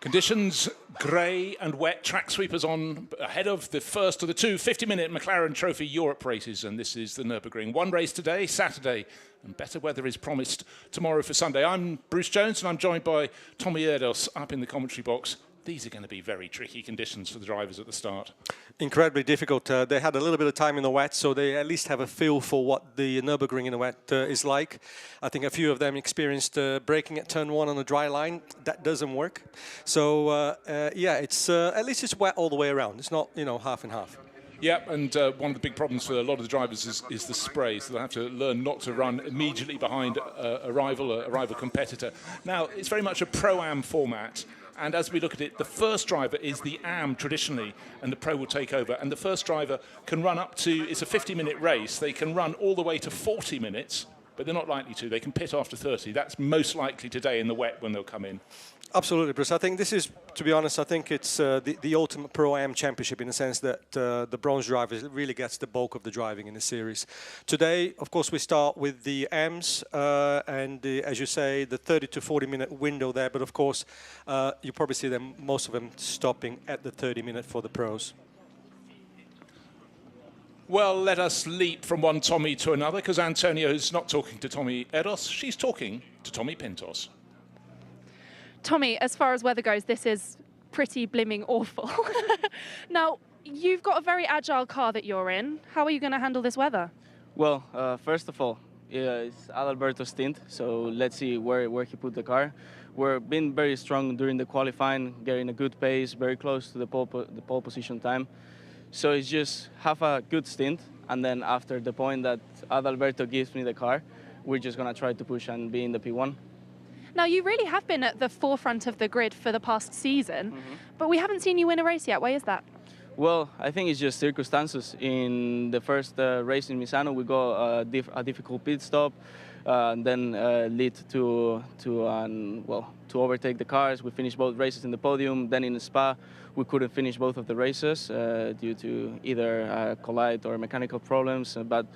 Conditions grey and wet, track sweepers on ahead of the first of the two 50-minute McLaren Trophy Europe races, and this is the Nürburgring. One race today, Saturday, and better weather is promised tomorrow for Sunday. I'm Bruce Jones, and I'm joined by Tommy Erdos up in the commentary box. These are going to be very tricky conditions for the drivers at the start. Incredibly difficult. They had a little bit of time in the wet, so they at least have a feel for what the Nürburgring in the wet is like. I think a few of them experienced braking at turn one on a dry line. That doesn't work. So yeah, it's at least it's wet all the way around. It's not, you know, half and half. Yeah, and one of the big problems for a lot of the drivers is the spray, so they have to learn not to run immediately behind a rival competitor. Now, it's very much a Pro-Am format, and as we look at it, the first driver is the Am traditionally, and the Pro will take over, and the first driver can run up to, it's a 50-minute race, they can run all the way to 40 minutes, but they're not likely to. They can pit after 30. That's most likely today in the wet when they'll come in. Absolutely, Bruce. I think this is, to be honest, I think it's the ultimate Pro-Am championship in the sense that the bronze driver really gets the bulk of the driving in the series. Today, of course, we start with the Ams and, as you say, the 30 to 40-minute window there. But, of course, you probably see them, most of them stopping at the 30-minute for the pros. Well, let us leap from one Tommy to another, because Antonio is not talking to Tommy Erdos. She's talking to Tommy Pintos. Tommy, as far as weather goes, this is pretty blimmin' awful. Now, you've got a very agile car that you're in. How are you going to handle this weather? Well, first of all, it's Adalberto's stint, so let's see where he put the car. We've been very strong during the qualifying, getting a good pace, very close to the pole position time. So it's just have a good stint, and then after the point that Adalberto gives me the car, we're just going to try to push and be in the P1. Now, you really have been at the forefront of the grid for the past season, but we haven't seen you win a race yet. Why is that? Well, I think it's just circumstances. In the first race in Misano, we got a difficult pit stop, then lead to overtake the cars. We finished both races in the podium. Then in Spa, we couldn't finish both of the races due to either collide or mechanical problems. But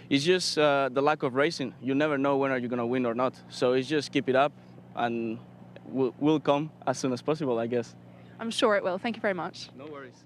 it's just the lack of racing. You never know when are you going to win or not. So it's just keep it up, and we'll come as soon as possible, I guess. I'm sure it will. Thank you very much. No worries.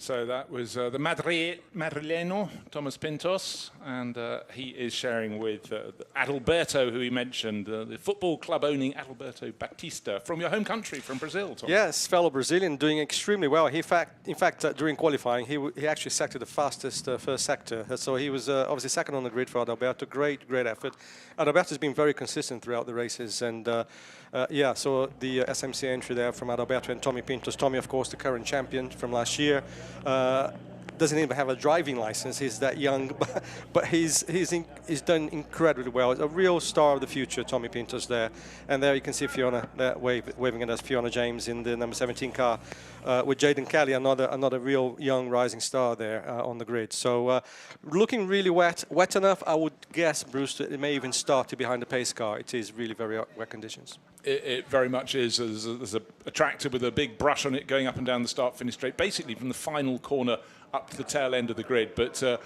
So that was the Madrileno, Thomas Pintos, and he is sharing with Adalberto, who he mentioned, the football club-owning Adalberto Batista, from your home country, from Brazil, Tom. Yes, fellow Brazilian, doing extremely well. In fact, during qualifying, he actually sectored the fastest first sector. So he was obviously second on the grid for Adalberto. Great effort. Adalberto's been very consistent throughout the races, and yeah, so the SMC entry there from Adalberto and Tommy Pintos. Tommy, of course, the current champion from last year. Doesn't even have a driving license. He's that young, but he's done incredibly well. It's a real star of the future, Tommy Pintos there. And there you can see Fiona waving at us, Fiona James in the number 17 car with Jaden Kelly, another real young rising star there on the grid. So looking really wet enough. I would guess, Bruce, that it may even start behind the pace car. It is really very wet conditions. It very much is. There's a tractor with a big brush on it going up and down the start-finish straight, basically from the final corner up to the tail end of the grid. But the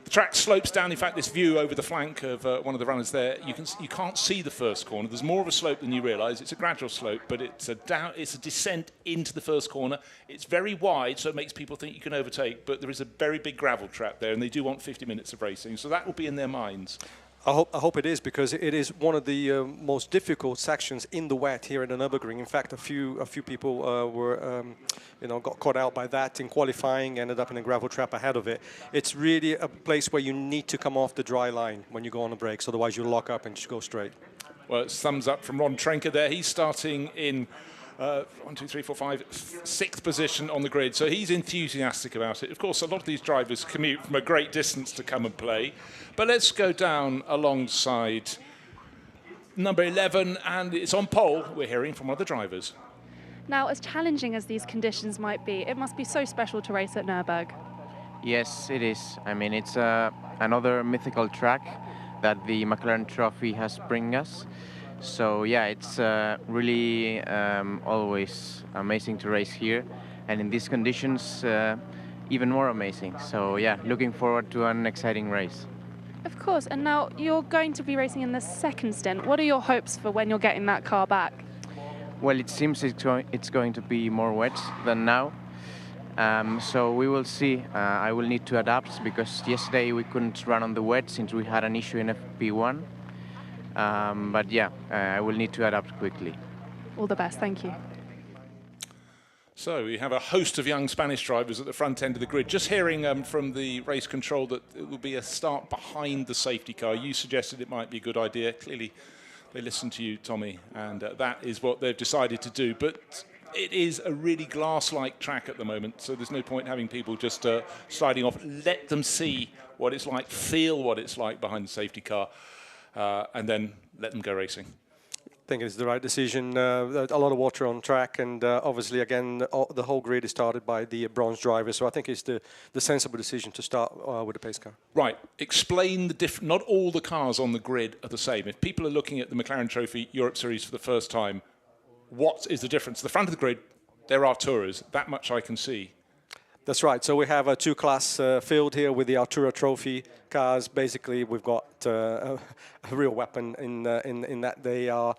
track slopes down. In fact, this view over the flank of one of the runners there, you can't see the first corner. There's more of a slope than you realise. It's a gradual slope, but it's a descent into the first corner. It's very wide, so it makes people think you can overtake. But there is a very big gravel trap there, and they do want 50 minutes of racing. So that will be in their minds. I hope it is, because it is one of the most difficult sections in the wet here in the Nürburgring. In fact, a few people were, got caught out by that in qualifying, ended up in a gravel trap ahead of it. It's really a place where you need to come off the dry line when you go on the brakes, otherwise you lock up and just go straight. Well, it's thumbs up from Ron Trenker there. He's starting in 1, 2, 3, 4, 5, 6th position on the grid, so he's enthusiastic about it. Of course, a lot of these drivers commute from a great distance to come and play. But let's go down alongside number 11, and it's on pole. We're hearing from one of the drivers. Now, as challenging as these conditions might be, it must be so special to race at Nürburgring. Yes, it is. I mean, it's another mythical track that the McLaren Trophy has bring us. So yeah, it's really always amazing to race here, and in these conditions, even more amazing. So yeah, looking forward to an exciting race. Of course, and now you're going to be racing in the second stint. What are your hopes for when you're getting that car back? Well, it seems it's going to be more wet than now. So we will see. I will need to adapt because yesterday we couldn't run on the wet since we had an issue in FP1. But yeah, I will need to adapt quickly. All the best, thank you. So we have a host of young Spanish drivers at the front end of the grid. Just hearing from the race control that it will be a start behind the safety car. You suggested it might be a good idea. Clearly, they listened to you, Tommy, and that is what they've decided to do. But it is a really glass-like track at the moment, so there's no point having people just sliding off. Let them see what it's like, feel what it's like behind the safety car, and then let them go racing. I think it's the right decision. A lot of water on track, and obviously, again, the whole grid is started by the bronze driver. So I think it's the sensible decision to start with the pace car. Right. Explain the difference. Not all the cars on the grid are the same. If people are looking at the McLaren Trophy Europe Series for the first time, what is the difference? The front of the grid, there are Arturas. That much I can see. That's right. So we have a two-class field here with the Artura Trophy cars. Basically, we've got a real weapon in that they are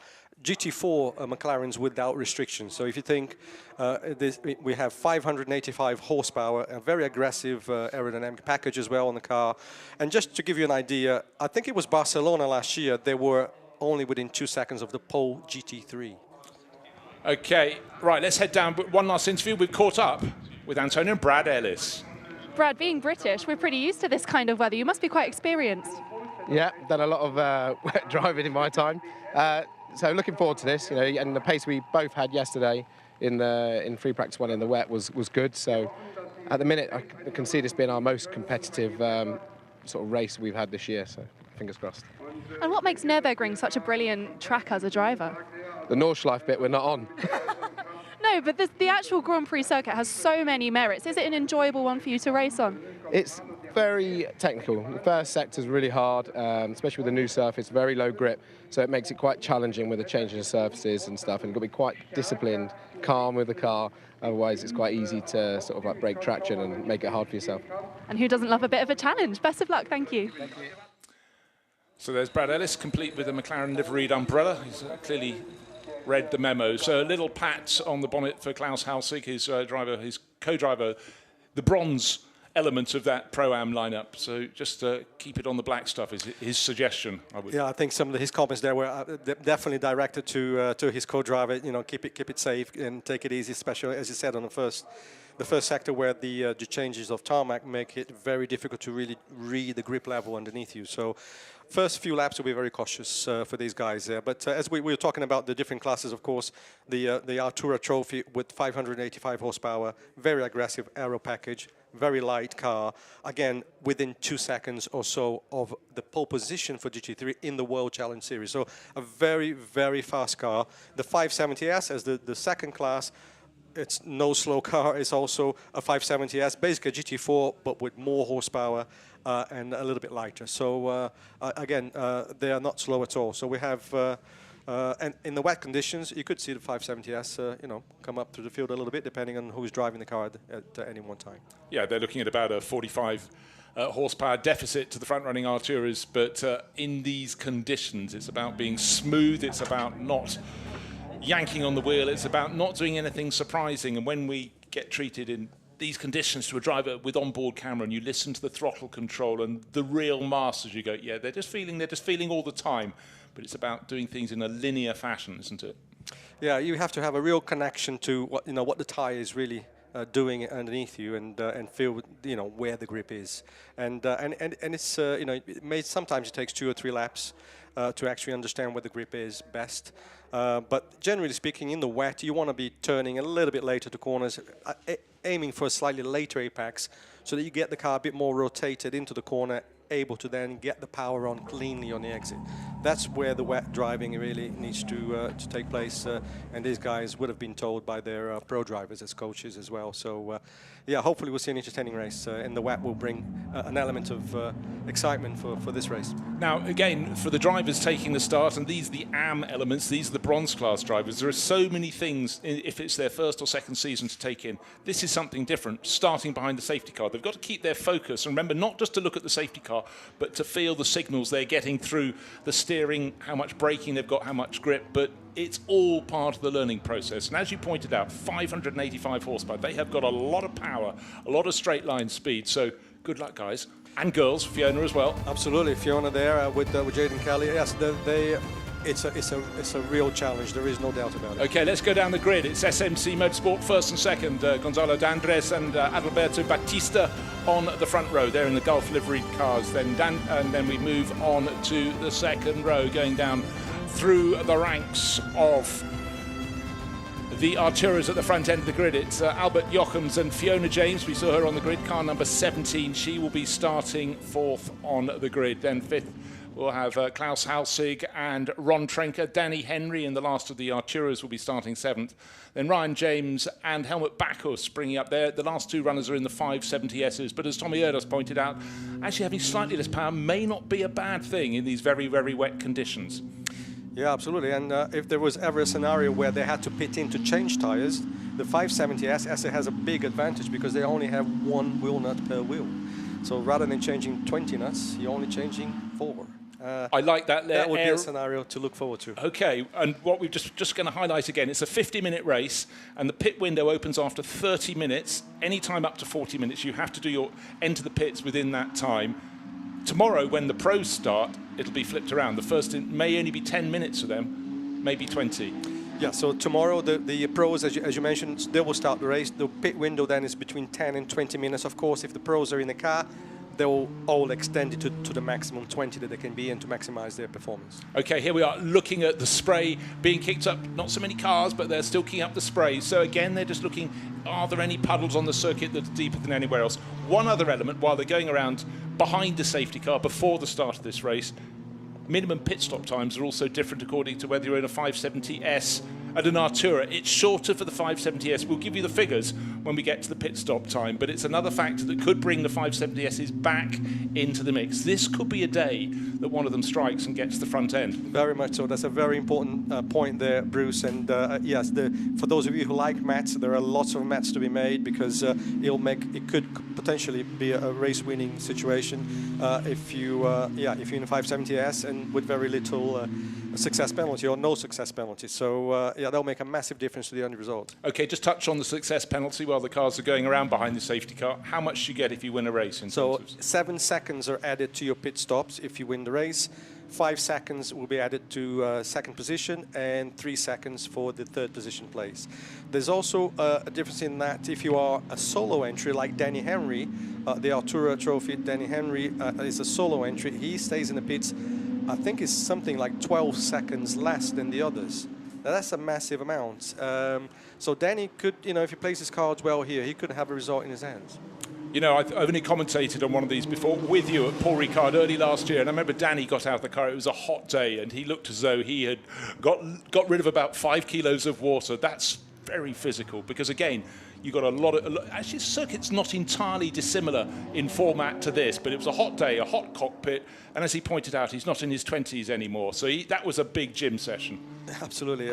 GT4 McLarens without restrictions. So if you think we have 585 horsepower, a very aggressive aerodynamic package as well on the car. And just to give you an idea, I think it was Barcelona last year, they were only within 2 seconds of the Pole GT3. Okay, right, let's head down. But one last interview. We've caught up with Antonio and Brad Ellis. Brad, being British, we're pretty used to this kind of weather. You must be quite experienced. Yeah, done a lot of wet driving in my time. So looking forward to this, and the pace we both had yesterday in free practice 1 in the wet was good. So at the minute, I can see this being our most competitive sort of race we've had this year. So fingers crossed. And what makes Nürburgring such a brilliant track as a driver? The Nordschleife bit we're not on. No, but the actual Grand Prix circuit has so many merits. Is it an enjoyable one for you to race on? It's very technical. The first sector's really hard, especially with the new surface, very low grip, so it makes it quite challenging with the changing of surfaces and stuff, and you've got to be quite disciplined, calm with the car, otherwise it's quite easy to sort of like break traction and make it hard for yourself. And who doesn't love a bit of a challenge? Best of luck, thank you. Thank you. So there's Brad Ellis, complete with a McLaren liveried umbrella. He's clearly read the memo. So a little pat on the bonnet for Klaus Halsig, his driver, his co-driver, the bronze element of that Pro-Am lineup. So just keep it on the black stuff is his suggestion. Yeah, I think some of his comments there were definitely directed to his co-driver. Keep it safe and take it easy, especially as you said on the first sector where the changes of tarmac make it very difficult to really read the grip level underneath you. So first few laps will be very cautious for these guys there. But as we were talking about the different classes, of course, the Artura Trophy with 585 horsepower, very aggressive aero package, very light car, again, within 2 seconds or so of the pole position for GT3 in the World Challenge Series. So a very, very fast car. The 570S as the second class, it's no slow car. It's also a 570S, basically a GT4, but with more horsepower and a little bit lighter. So again, they are not slow at all. So we have, and in the wet conditions, you could see the 570S, come up through the field a little bit, depending on who's driving the car at any one time. Yeah, they're looking at about a 45 horsepower deficit to the front-running Arturas, but in these conditions, it's about being smooth. It's about not yanking on the wheel. It's about not doing anything surprising. And when we get treated in these conditions to a driver with onboard camera and you listen to the throttle control and the real masters, you go, yeah, they're just feeling all the time. But it's about doing things in a linear fashion, isn't it? Yeah, you have to have a real connection to what the tire is really doing underneath you and feel where the grip is. And it's sometimes it takes 2 or 3 laps to actually understand where the grip is best. But generally speaking, in the wet, you want to be turning a little bit later to corners, aiming for a slightly later apex so that you get the car a bit more rotated into the corner, able to then get the power on cleanly on the exit. That's where the wet driving really needs to take place, and these guys would have been told by their pro drivers as coaches as well. So yeah, hopefully we'll see an entertaining race, and the wet will bring an element of excitement for this race. Now again, for the drivers taking the start, and these are the AM elements, these are the bronze class drivers, there are so many things, if it's their first or second season, to take in. This is something different, starting behind the safety car. They've got to keep their focus, and remember not just to look at the safety car, but to feel the signals they're getting through the steering, how much braking they've got, how much grip, but it's all part of the learning process. And as you pointed out, 585 horsepower. They have got a lot of power, a lot of straight line speed. So good luck, guys. And girls, Fiona as well. Absolutely, Fiona there with Jaden Kelly. Yes, it's a real challenge. There is no doubt about it. Okay, let's go down the grid. It's SMC Motorsport first and second. Gonzalo D'Andres and Adalberto Batista on the front row. They're in the Gulf liveried cars. And then we move on to the second row, going down through the ranks of the Arturas at the front end of the grid. It's Albert Jochems and Fiona James. We saw her on the grid, car number 17. She will be starting fourth on the grid. Then fifth, we'll have Klaus Halsig and Ron Trenker. Danny Henry in the last of the Arturas will be starting seventh. Then Ryan James and Helmut Bacchus bringing up there. The last two runners are in the 570Ss. But as Tommy Erdos pointed out, actually having slightly less power may not be a bad thing in these very, very wet conditions. Yeah, absolutely. And if there was ever a scenario where they had to pit in to change tires, the 570S has a big advantage because they only have one wheel nut per wheel. So rather than changing 20 nuts, you're only changing 4. I like that. That would be a scenario to look forward to. Okay, and what we're just going to highlight again, it's a 50-minute race, and the pit window opens after 30 minutes. Any time up to 40 minutes, you have to enter the pits within that time. Tomorrow, when the pros start, it'll be flipped around. The first may only be 10 minutes for them, maybe 20. Yeah, so tomorrow the pros, as you mentioned, they will start the race. The pit window then is between 10 and 20 minutes. Of course, if the pros are in the car, they will all extend it to the maximum 20 that they can be and to maximize their performance. Okay, here we are looking at the spray being kicked up. Not so many cars, but they're still kicking up the spray. So again, they're just looking, are there any puddles on the circuit that's deeper than anywhere else? One other element, while they're going around behind the safety car before the start of this race, minimum pit stop times are also different according to whether you're in a 570S and an Artura. It's shorter for the 570S. We'll give you the figures when we get to the pit stop time, but it's another factor that could bring the 570Ss back into the mix. This could be a day that one of them strikes and gets the front end. Very much so. That's a very important point there, Bruce. And yes, for those of you who like mats, there are lots of mats to be made because it could potentially be a race-winning situation if you're in a 570S and with very little success penalty or no success penalty. So that'll make a massive difference to the end result. Okay, just touch on the success penalty while the cars are going around behind the safety car. How much do you get if you win a race? So 7 seconds are added to your pit stops if you win the race. 5 seconds will be added to second position and 3 seconds for the third position place. There's also a difference in that if you are a solo entry like Danny Henry, the Artura Trophy, Danny Henry is a solo entry. He stays in the pits, I think it's something like 12 seconds less than the others. Now that's a massive amount. So Danny could, if he plays his cards well here, he could have a result in his hands. I've only commentated on one of these before with you at Paul Ricard early last year, and I remember Danny got out of the car. It was a hot day, and he looked as though he had got rid of about 5 kilos of water. That's very physical because, again, you got actually, the circuit's not entirely dissimilar in format to this, but it was a hot day, a hot cockpit, and as he pointed out, he's not in his 20s anymore. So that was a big gym session. Absolutely.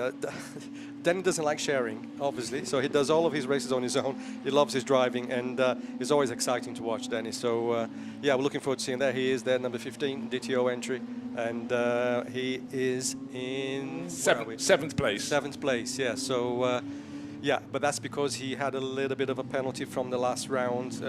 Danny doesn't like sharing, obviously, so he does all of his races on his own. He loves his driving, and it's always exciting to watch Danny. So, we're looking forward to seeing that. He is there, number 15, DTO entry, and he is in... Seventh place. Seventh place, yeah. So, but that's because he had a little bit of a penalty from the last round.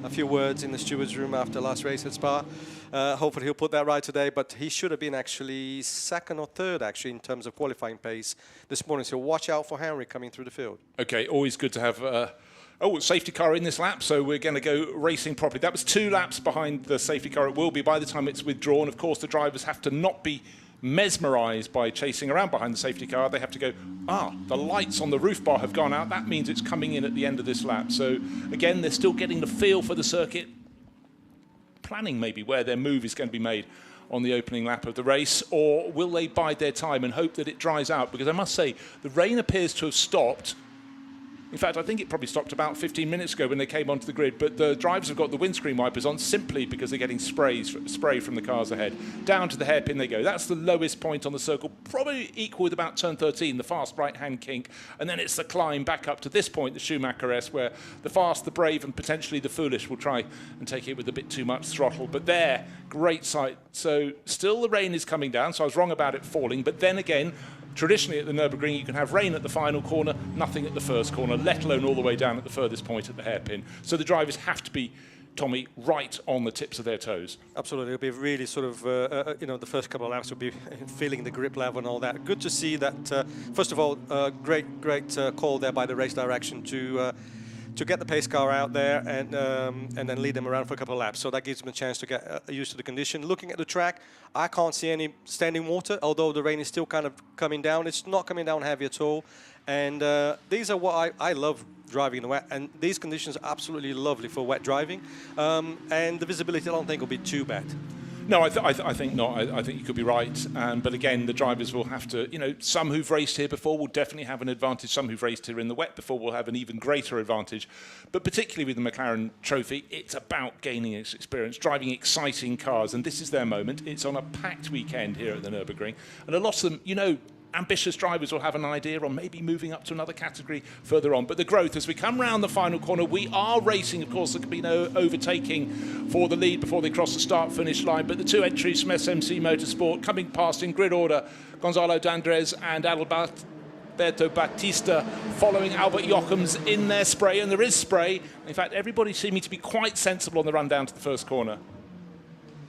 A few words in the steward's room after last race at Spa. Hopefully he'll put that right today, but he should have been actually second or third actually in terms of qualifying pace this morning. So watch out for Henry coming through the field. Okay, always good to have safety car in this lap, so we're going to go racing properly. That was 2 laps behind the safety car. It will be by the time it's withdrawn. Of course, the drivers have to not be mesmerized by chasing around behind the safety car. They have to go, the lights on the roof bar have gone out. That means it's coming in at the end of this lap. So again, they're still getting the feel for the circuit, planning maybe where their move is going to be made on the opening lap of the race, or will they bide their time and hope that it dries out? Because I must say, the rain appears to have stopped, In fact, I think it probably stopped about 15 minutes ago when they came onto the grid, but the drivers have got the windscreen wipers on simply because they're getting spray from the cars ahead. Down to the hairpin they go. That's the lowest point on the circle, probably equal with about turn 13, the fast right-hand kink, and then it's the climb back up to this point, the Schumacher-esque, where the fast, the brave, and potentially the foolish will try and take it with a bit too much throttle. But there, great sight. So still the rain is coming down, so I was wrong about it falling, but then again, traditionally at the Nürburgring, you can have rain at the final corner, nothing at the first corner, let alone all the way down at the furthest point at the hairpin. So the drivers have to be, Tommy, right on the tips of their toes. Absolutely. It'll be really sort of, the first couple of laps will be feeling the grip level and all that. Good to see that, first of all, great call there by the race direction to get the pace car out there and then lead them around for a couple of laps. So that gives them a chance to get used to the condition. Looking at the track, I can't see any standing water, although the rain is still kind of coming down. It's not coming down heavy at all. And these are what I love driving in the wet. And these conditions are absolutely lovely for wet driving. And the visibility, I don't think, will be too bad. No, I think not. I think you could be right. But again, the drivers will have to, some who've raced here before will definitely have an advantage. Some who've raced here in the wet before will have an even greater advantage. But particularly with the McLaren Trophy, it's about gaining experience, driving exciting cars. And this is their moment. It's on a packed weekend here at the Nürburgring. And a lot of them, ambitious drivers will have an idea on maybe moving up to another category further on. But the growth, as we come round the final corner, we are racing. Of course, there can be no overtaking for the lead before they cross the start-finish line. But the two entries from SMC Motorsport coming past in grid order, Gonzalo D'Andres and Alberto Batista following Albert Jochems in their spray. And there is spray. In fact, everybody seeming to be quite sensible on the run down to the first corner.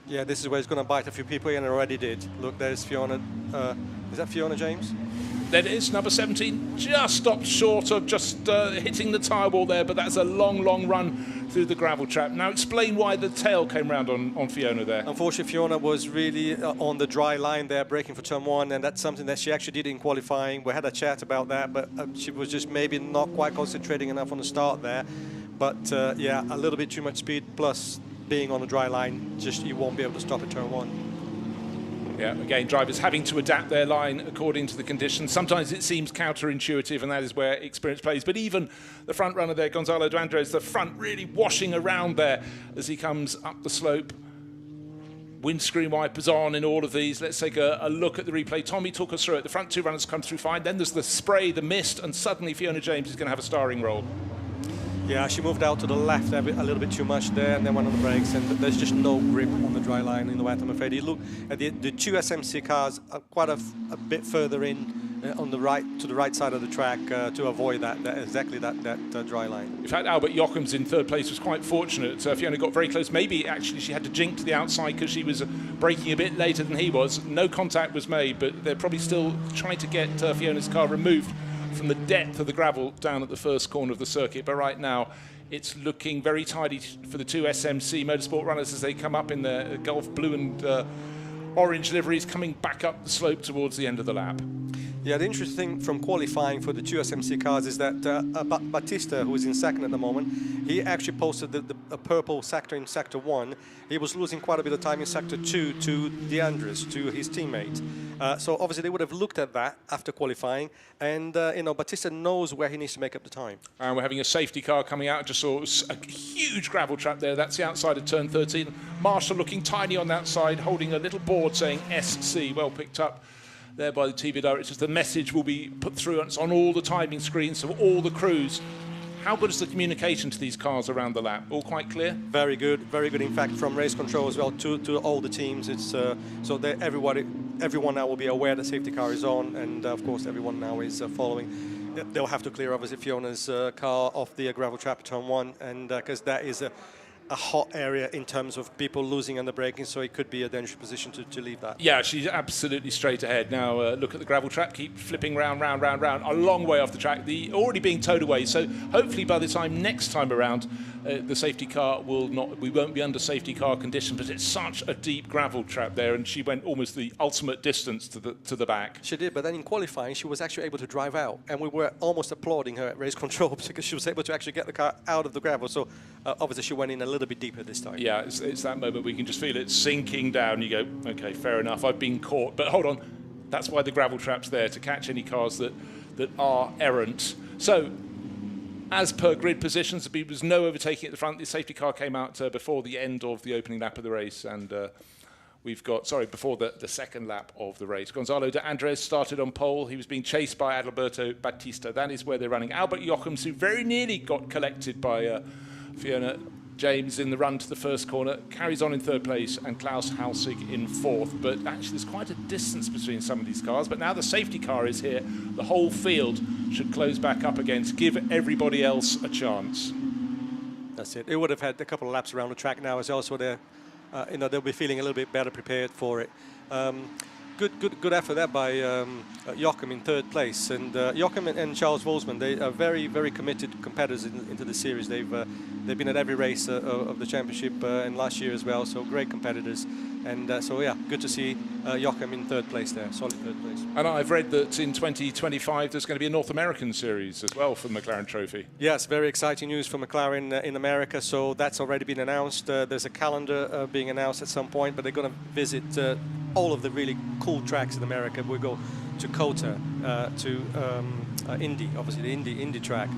Yeah, this is where it's going to bite a few people, and it already did. Look, there's Fiona. Is that Fiona James? There it is, number 17, just stopped short of just hitting the tyre wall there, but that's a long run through the gravel trap. Now explain why the tail came round on Fiona there. Unfortunately, Fiona was really on the dry line there, braking for turn 1, and that's something that she actually did in qualifying. We had a chat about that, but she was just maybe not quite concentrating enough on the start there. But yeah, a little bit too much speed, plus being on the dry line, just you won't be able to stop at turn 1. Yeah, again, drivers having to adapt their line according to the conditions. Sometimes it seems counterintuitive, and that is where experience plays. But even the front runner there, Gonzalo D'Andres, the front really washing around there as he comes up the slope. Windscreen wipers on in all of these. Let's take a look at the replay. Tommy, talk us through it. The front two runners come through fine. Then there's the spray, the mist, and suddenly Fiona James is going to have a starring role. Yeah, she moved out to the left a little bit too much there, and then went on the brakes, and there's just no grip on the dry line in the wet, I'm afraid. You look at the two SMC cars are quite a bit further in on the right, to the right side of the track to avoid that dry line. In fact, Albert Jochems in third place was quite fortunate. Fiona got very close. Maybe actually she had to jink to the outside because she was braking a bit later than he was. No contact was made, but they're probably still trying to get Fiona's car removed from the depth of the gravel down at the first corner of the circuit. But right now it's looking very tidy for the two SMC Motorsport runners as they come up in the Gulf blue and orange liveries, coming back up the slope towards the end of the lap. Yeah, the interesting thing from qualifying for the two SMC cars is that Batista, who is in second at the moment, he actually posted a purple sector in sector 1. He was losing quite a bit of time in sector 2 to D'Andres, to his teammate. So obviously they would have looked at that after qualifying, and Batista knows where he needs to make up the time. And we're having a safety car coming out. I just saw a huge gravel trap there. That's the outside of turn 13. Marshall looking tiny on that side, holding a little board saying SC. Well picked up there by the TV directors. The message will be put through, and it's on all the timing screens, so all the crews. How good is the communication to these cars around the lap? All quite clear? Very good, very good. In fact, from race control as well to all the teams. It's so everyone now will be aware the safety car is on, and of course everyone now is following. They'll have to clear obviously Fiona's car off the gravel trap at turn 1, and because that is a hot area in terms of people losing on the braking, so it could be a dangerous position to leave that. Yeah, she's absolutely straight ahead. Now look at the gravel trap, keep flipping round, a long way off the track, already being towed away, so hopefully by the time next time around the safety car we won't be under safety car conditions, but it's such a deep gravel trap there, and she went almost the ultimate distance to the back. She did, but then in qualifying she was actually able to drive out, and we were almost applauding her at race control because she was able to actually get the car out of the gravel, so obviously she went in a little bit deeper this time. Yeah, it's that moment we can just feel it sinking down. You go, okay, fair enough, I've been caught. But hold on, that's why the gravel trap's there, to catch any cars that are errant. So as per grid positions, there was no overtaking at the front. The safety car came out before the end of the opening lap of the race, and before the second lap of the race. Gonzalo de Andres started on pole. He was being chased by Adalberto Batista. That is where they're running. Albert Jochems, who very nearly got collected by Fiona James in the run to the first corner, carries on in third place, and Klaus Halsig in fourth. But actually, there's quite a distance between some of these cars. But now the safety car is here. The whole field should close back up again to give everybody else a chance. That's it. It would have had a couple of laps around the track now as well, so they'll be feeling a little bit better prepared for it. Good effort there by Joachim in third place, and Joachim and Charles Wolfsman, they are very, very committed competitors into the series. They've been at every race of the championship and last year as well, so great competitors. And so yeah, good to see Joachim in third place there, solid third place. And I've read that in 2025 there's going to be a North American series as well for the McLaren Trophy. Yes, very exciting news for McLaren in America. So that's already been announced. There's a calendar being announced at some point, but they're going to visit all of the really cool tracks in America. We'll go to COTA, to Indy, obviously the Indy track,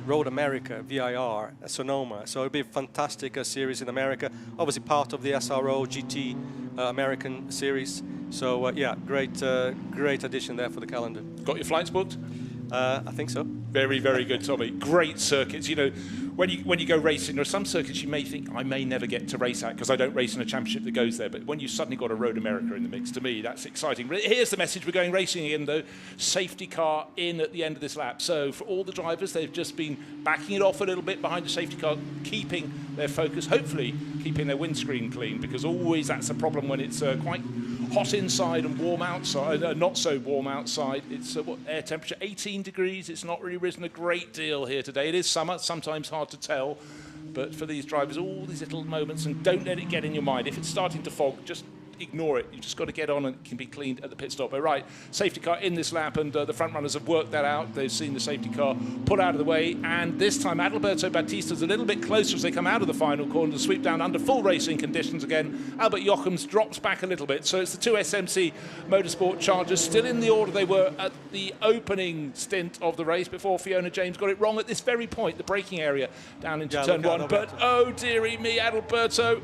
Road America, VIR, Sonoma. So it'll be a fantastic series in America. Obviously part of the SRO GT American series. So yeah, great addition there for the calendar. Got your flights booked? I think so. Very, very good, Tommy. Great circuits. You know, when you go racing, there are some circuits you may think I may never get to race at because I don't race in a championship that goes there. But when you suddenly got a Road America in the mix, to me, that's exciting. Here's the message: we're going racing again, though. Safety car in at the end of this lap. So for all the drivers, they've just been backing it off a little bit behind the safety car, keeping their focus, hopefully keeping their windscreen clean, because always that's a problem when it's quite hot inside and warm outside, not so warm outside. It's what air temperature, 18 degrees. It's not really risen a great deal here today. It is summer, sometimes hard to tell, but for these drivers, all these little moments, and don't let it get in your mind. If it's starting to fog, just ignore it. You've just got to get on and it can be cleaned at the pit stop. All right, safety car in this lap, and the front runners have worked that out. They've seen the safety car pull out of the way, and this time Adalberto Batista's a little bit closer as they come out of the final corner to sweep down under full racing conditions again. Albert Jochems drops back a little bit, so it's the two SMC Motorsport Chargers still in the order they were at the opening stint of the race before Fiona James got it wrong at this very point, the braking area down into turn one. But oh dearie me, Adalberto.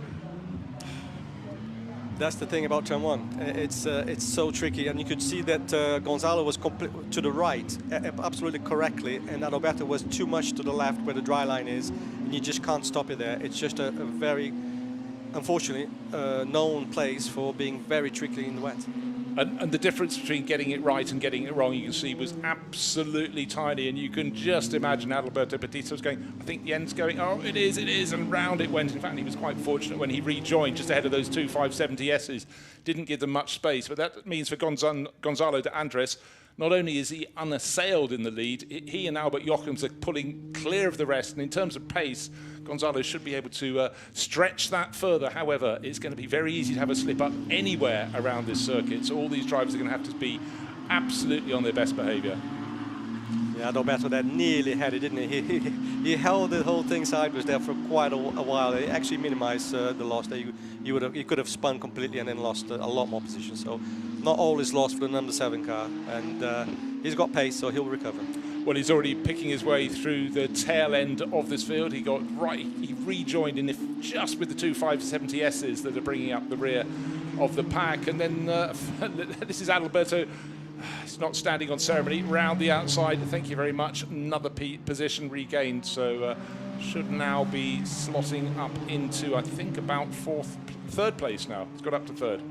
That's the thing about turn one. It's so tricky, and you could see that Gonzalo was to the right, absolutely correctly, and Adalberto was too much to the left where the dry line is, and you just can't stop it there. It's just a very, unfortunately, known place for being very tricky in the wet. And the difference between getting it right and getting it wrong, you can see, was absolutely tiny. And you can just imagine Adalberto Batista was going, I think the end's going, oh, it is, and round it went. In fact, he was quite fortunate when he rejoined just ahead of those two 570Ss. Didn't give them much space. But that means for Gonzalo de Andres, not only is he unassailed in the lead, he and Albert Jochems are pulling clear of the rest. And in terms of pace, Gonzalo should be able to stretch that further. However, it's going to be very easy to have a slip up anywhere around this circuit. So all these drivers are going to have to be absolutely on their best behaviour. Yeah, Adalberto that nearly had it, didn't he? He held the whole thing sideways there for quite a while. He actually minimized the loss there. You could have spun completely and then lost a lot more position. So not all is lost for the number 7 car, and he's got pace, so he'll recover. Well, he's already picking his way through the tail end of this field. He rejoined in just with the two 570Ss that are bringing up the rear of the pack. And then this is Adalberto. He's not standing on ceremony. Round the outside, thank you very much. Another position regained, so should now be slotting up into, I think, about third place now. He's got up to third.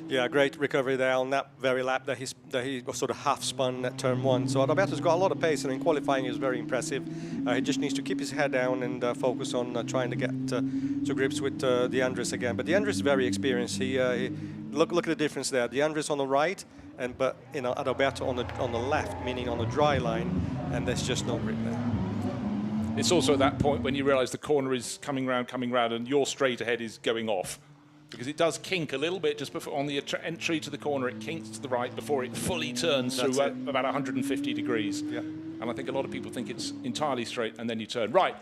Yeah, great recovery there on that very lap that he was sort of half spun at turn one. So Adalberto's got a lot of pace, and in qualifying he was very impressive. He just needs to keep his head down and focus on trying to get to grips with De Andres again. But De Andres is very experienced. Look at the difference there. De Andres on the right, but Adalberto on the left, meaning on the dry line, and there's just no grip there. It's also at that point when you realise the corner is coming round, and your straight ahead is going off. Because it does kink a little bit just before on the entry to the corner. It kinks to the right before it fully turns through about 150 degrees. Yeah. And I think a lot of people think it's entirely straight, and then you turn. Right,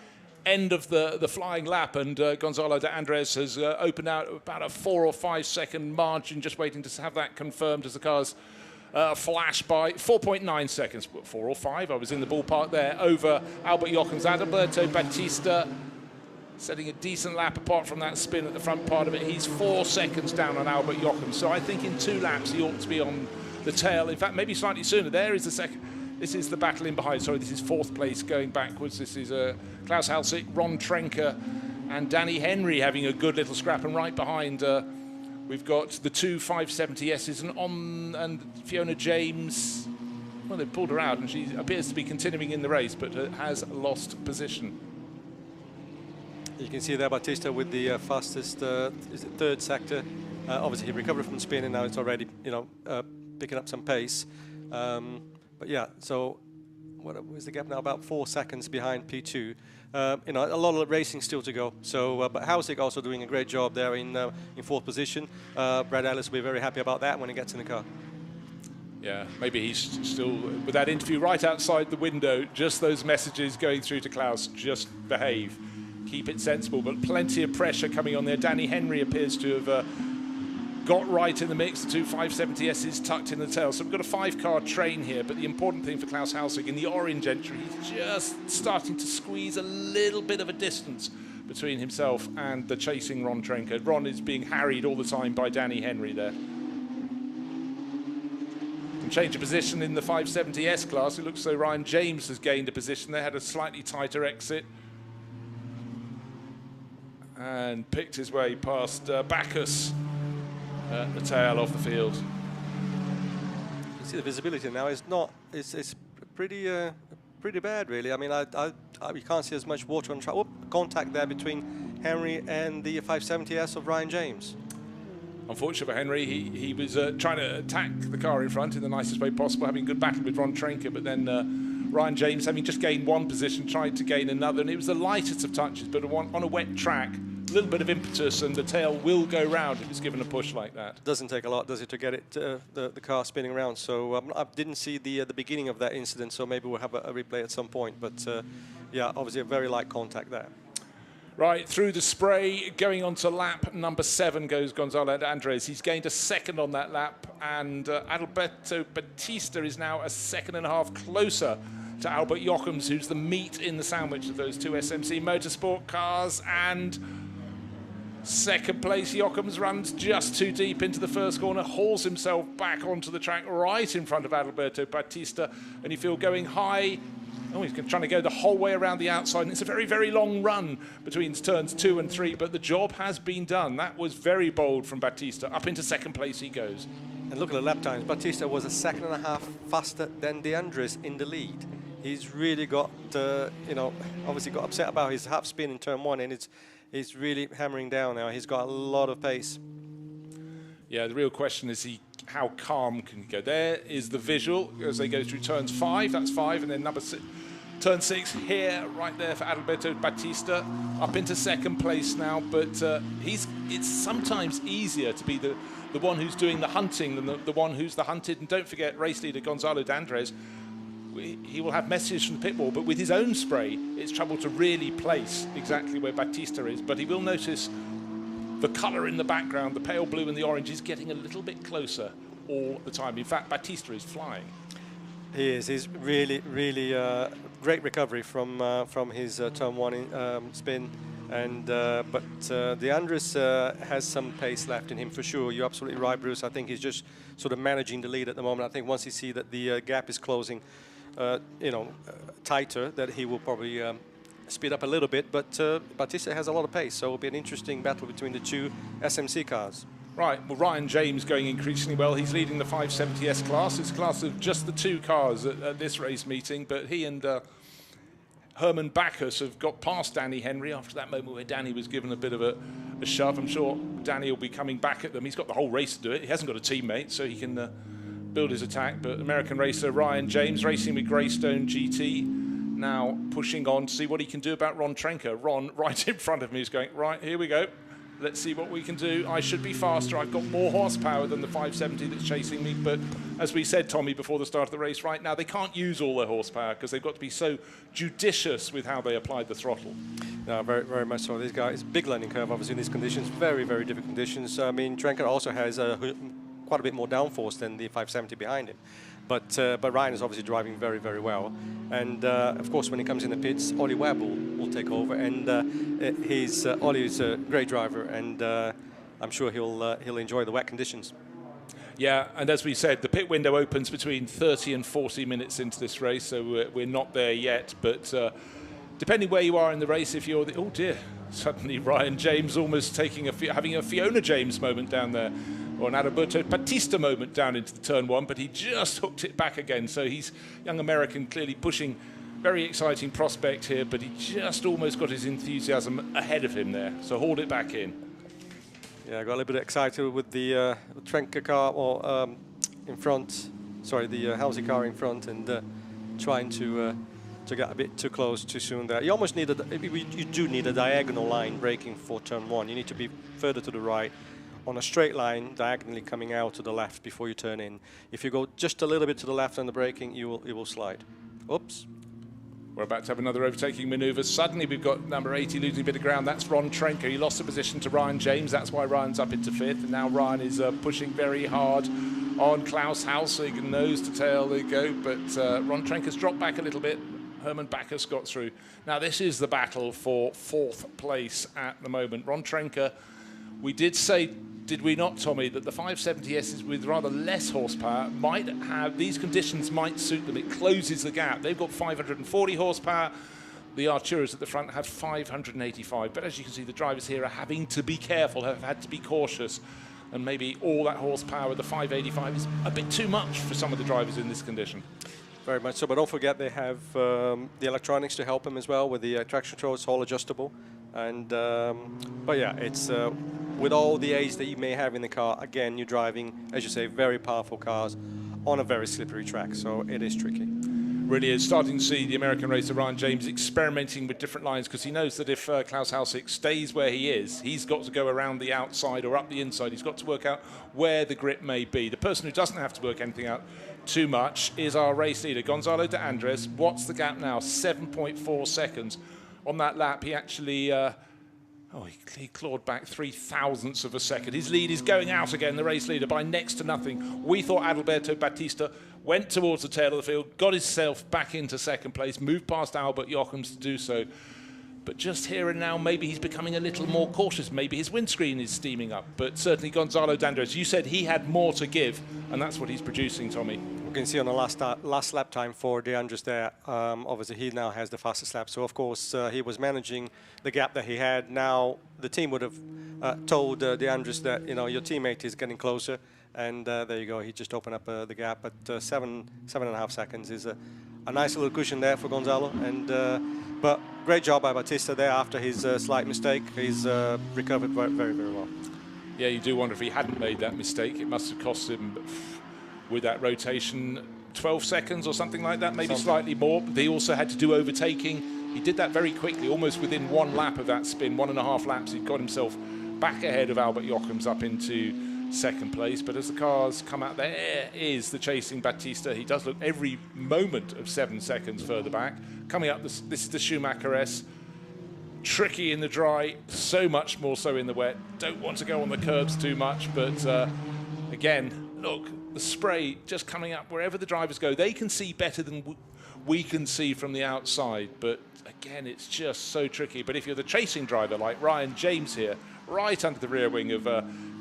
end of the flying lap, and Gonzalo de Andres has opened out about a 4 or 5 second margin, just waiting to have that confirmed as the cars flash by 4.9 seconds, 4 or 5, I was in the ballpark there, over Albert Jochem's Adalberto Batista, setting a decent lap apart from that spin at the front part of it. He's 4 seconds down on Albert Jochem, so I think in 2 laps he ought to be on the tail. In fact, maybe slightly sooner. There is the second. This is the battle in behind. Sorry, this is 4th place going backwards. This is Klaus Halsik, Ron Trenker, and Danny Henry having a good little scrap. And right behind, we've got the 2 570Ss and Fiona James. Well, they've pulled her out, and she appears to be continuing in the race, but has lost position. You can see there Batista with the fastest is it 3rd sector. Obviously, he recovered from the spin, and now it's already picking up some pace. But yeah, so what was the gap now? About 4 seconds behind P2. A lot of racing still to go. So, but Halsik also doing a great job there in 4th position. Brad Ellis will be very happy about that when he gets in the car. Yeah, maybe he's still, with that interview right outside the window, just those messages going through to Klaus, just behave, keep it sensible, but plenty of pressure coming on there. Danny Henry appears to have got right in the mix, the 2 570Ss tucked in the tail. So we've got a 5-car train here, but the important thing for Klaus Halsik in the orange entry, he's just starting to squeeze a little bit of a distance between himself and the chasing Ron Trenker. Ron is being harried all the time by Danny Henry there. Can change of position in the 570S class. It looks so Ryan James has gained a position there, had a slightly tighter exit, and picked his way past Bacchus at the tail of the field. You can see the visibility now is not. It's pretty bad, really. I mean, you can't see as much water on track. Contact there between Henry and the 570S of Ryan James. Unfortunately for Henry, he was trying to attack the car in front in the nicest way possible, having a good battle with Ron Trenker, but then Ryan James, having just gained 1 position, tried to gain another, and it was the lightest of touches, but on a wet track, a little bit of impetus and the tail will go round if it's given a push like that. Doesn't take a lot, does it, to get it the car spinning around? So I didn't see the beginning of that incident, so maybe we'll have a replay at some point. But yeah, obviously a very light contact there. Right, through the spray, going on to lap number 7 goes Gonzalo Andres. He's gained a second on that lap, and Adalberto Batista is now a 2.5 closer to Albert Jochems, who's the meat in the sandwich of those 2 SMC Motorsport cars. And second place, Jochems runs just too deep into the first corner, hauls himself back onto the track right in front of Adalberto Batista, and you feel going high. Oh, he's trying to go the whole way around the outside, and it's a very, very long run between turns 2 and 3, but the job has been done. That was very bold from Batista. Up into second place he goes. And look at the lap times. Batista was a 2.5 faster than De Andres in the lead. He's really got, obviously got upset about his half spin in turn 1, and it's really hammering down now. He's got a lot of pace. Yeah, the real question is how calm can he go? There is the visual as they go through turns 5, that's 5, and then turn 6 here, right there for Adalberto Batista, up into second place now, but it's sometimes easier to be the one who's doing the hunting than the one who's the hunted. And don't forget, race leader Gonzalo Andres, he will have messages from the pit wall, but with his own spray, it's trouble to really place exactly where Batista is, but he will notice the colour in the background, the pale blue and the orange, is getting a little bit closer all the time. In fact, Batista is flying. He is. He's really, really great recovery from his turn 1 spin. And but De Andres has some pace left in him for sure. You're absolutely right, Bruce. I think he's just sort of managing the lead at the moment. I think once he sees that the gap is closing, tighter, that he will probably speed up a little bit, but Batista has a lot of pace, so it'll be an interesting battle between the 2 SMC cars. Right, well, Ryan James going increasingly well. He's leading the 570S class. It's a class of just the 2 cars at this race meeting, but he and Herman Bacchus have got past Danny Henry after that moment where Danny was given a bit of a shove. I'm sure Danny will be coming back at them. He's got the whole race to do it. He hasn't got a teammate, so he can build his attack, but American racer Ryan James racing with Greystone GT, now pushing on to see what he can do about Ron Trenker. Ron, right in front of me, is going, right, here we go. Let's see what we can do. I should be faster. I've got more horsepower than the 570 that's chasing me. But as we said, Tommy, before the start of the race, right now, they can't use all their horsepower because they've got to be so judicious with how they apply the throttle. No, very, very much so. These guys, big learning curve, obviously, in these conditions. Very, very difficult conditions. I mean, Trenker also has quite a bit more downforce than the 570 behind him. But Ryan is obviously driving very, very well. And of course, when he comes in the pits, Ollie Webb will take over. And Ollie is a great driver, and I'm sure he'll enjoy the wet conditions. Yeah, and as we said, the pit window opens between 30 and 40 minutes into this race, so we're not there yet. But depending where you are in the race, if you're oh dear, suddenly Ryan James almost having a Fiona James moment down there, or an Adalberto Batista moment down into the turn one, but he just hooked it back again. So he's young American, clearly pushing, very exciting prospect here, but he just almost got his enthusiasm ahead of him there. So hauled it back in. Yeah, I got a little bit excited with the Trenker car in front. Sorry, the Halsey car in front, and trying to get a bit too close too soon there. You almost need you do need a diagonal line braking for turn one. You need to be further to the right on a straight line, diagonally coming out to the left before you turn in. If you go just a little bit to the left on the braking, you will slide. Oops. We're about to have another overtaking manoeuvre. Suddenly we've got number 80 losing a bit of ground. That's Ron Trenker. He lost the position to Ryan James. That's why Ryan's up into fifth. And now Ryan is pushing very hard on Klaus Halsig, nose to tail they go. But Ron Trenker's dropped back a little bit. Herman Backus got through. Now this is the battle for fourth place at the moment. Ron Trenker, we did say, did we not, Tommy, that the 570S with rather less horsepower might have, these conditions might suit them. It closes the gap. They've got 540 horsepower. The Arturas at the front have 585. But as you can see, the drivers here are having to be careful, have had to be cautious. And maybe all that horsepower, the 585, is a bit too much for some of the drivers in this condition. Very much so, but don't forget they have the electronics to help them as well with the traction control. It's all adjustable. And but yeah, it's with all the age that you may have in the car, again, you're driving, as you say, very powerful cars on a very slippery track, so it is tricky. Really is. Starting to see the American racer Ryan James experimenting with different lines, because he knows that if Klaus Halsig stays where he is, he's got to go around the outside or up the inside. He's got to work out where the grip may be. The person who doesn't have to work anything out too much is our race leader, Gonzalo de Andres. What's the gap now? 7.4 seconds. On that lap, he actually... he clawed back 0.03 of a second. His lead is going out again, the race leader, by next to nothing. We thought Adalberto Batista went towards the tail of the field, got himself back into second place, moved past Albert Jochems to do so. But just here and now, maybe he's becoming a little more cautious. Maybe his windscreen is steaming up. But certainly Gonzalo de Andres, you said he had more to give, and that's what he's producing, Tommy. You can see on the last lap time for De Andres there, obviously he now has the fastest lap. So of course he was managing the gap that he had. Now the team would have told De Andres that, you know, your teammate is getting closer, and there you go. He just opened up the gap. But 7.5 seconds is a nice little cushion there for Gonzalo. And but great job by Batista there after his slight mistake. He's recovered very, very well. Yeah, you do wonder if he hadn't made that mistake. It must have cost him, with that rotation, 12 seconds or something like that, maybe slightly more. They also had to do overtaking. He did that very quickly, almost within one lap of that spin, 1.5 laps. He got himself back ahead of Albert Jochems up into second place. But as the cars come out, there is the chasing Batista. He does look every moment of 7 seconds further back. Coming up, this is the Schumacher S. Tricky in the dry, so much more so in the wet. Don't want to go on the curbs too much, but again, look, the spray just coming up wherever the drivers go. They can see better than we can see from the outside, but again, it's just so tricky. But if you're the chasing driver like Ryan James here, right under the rear wing of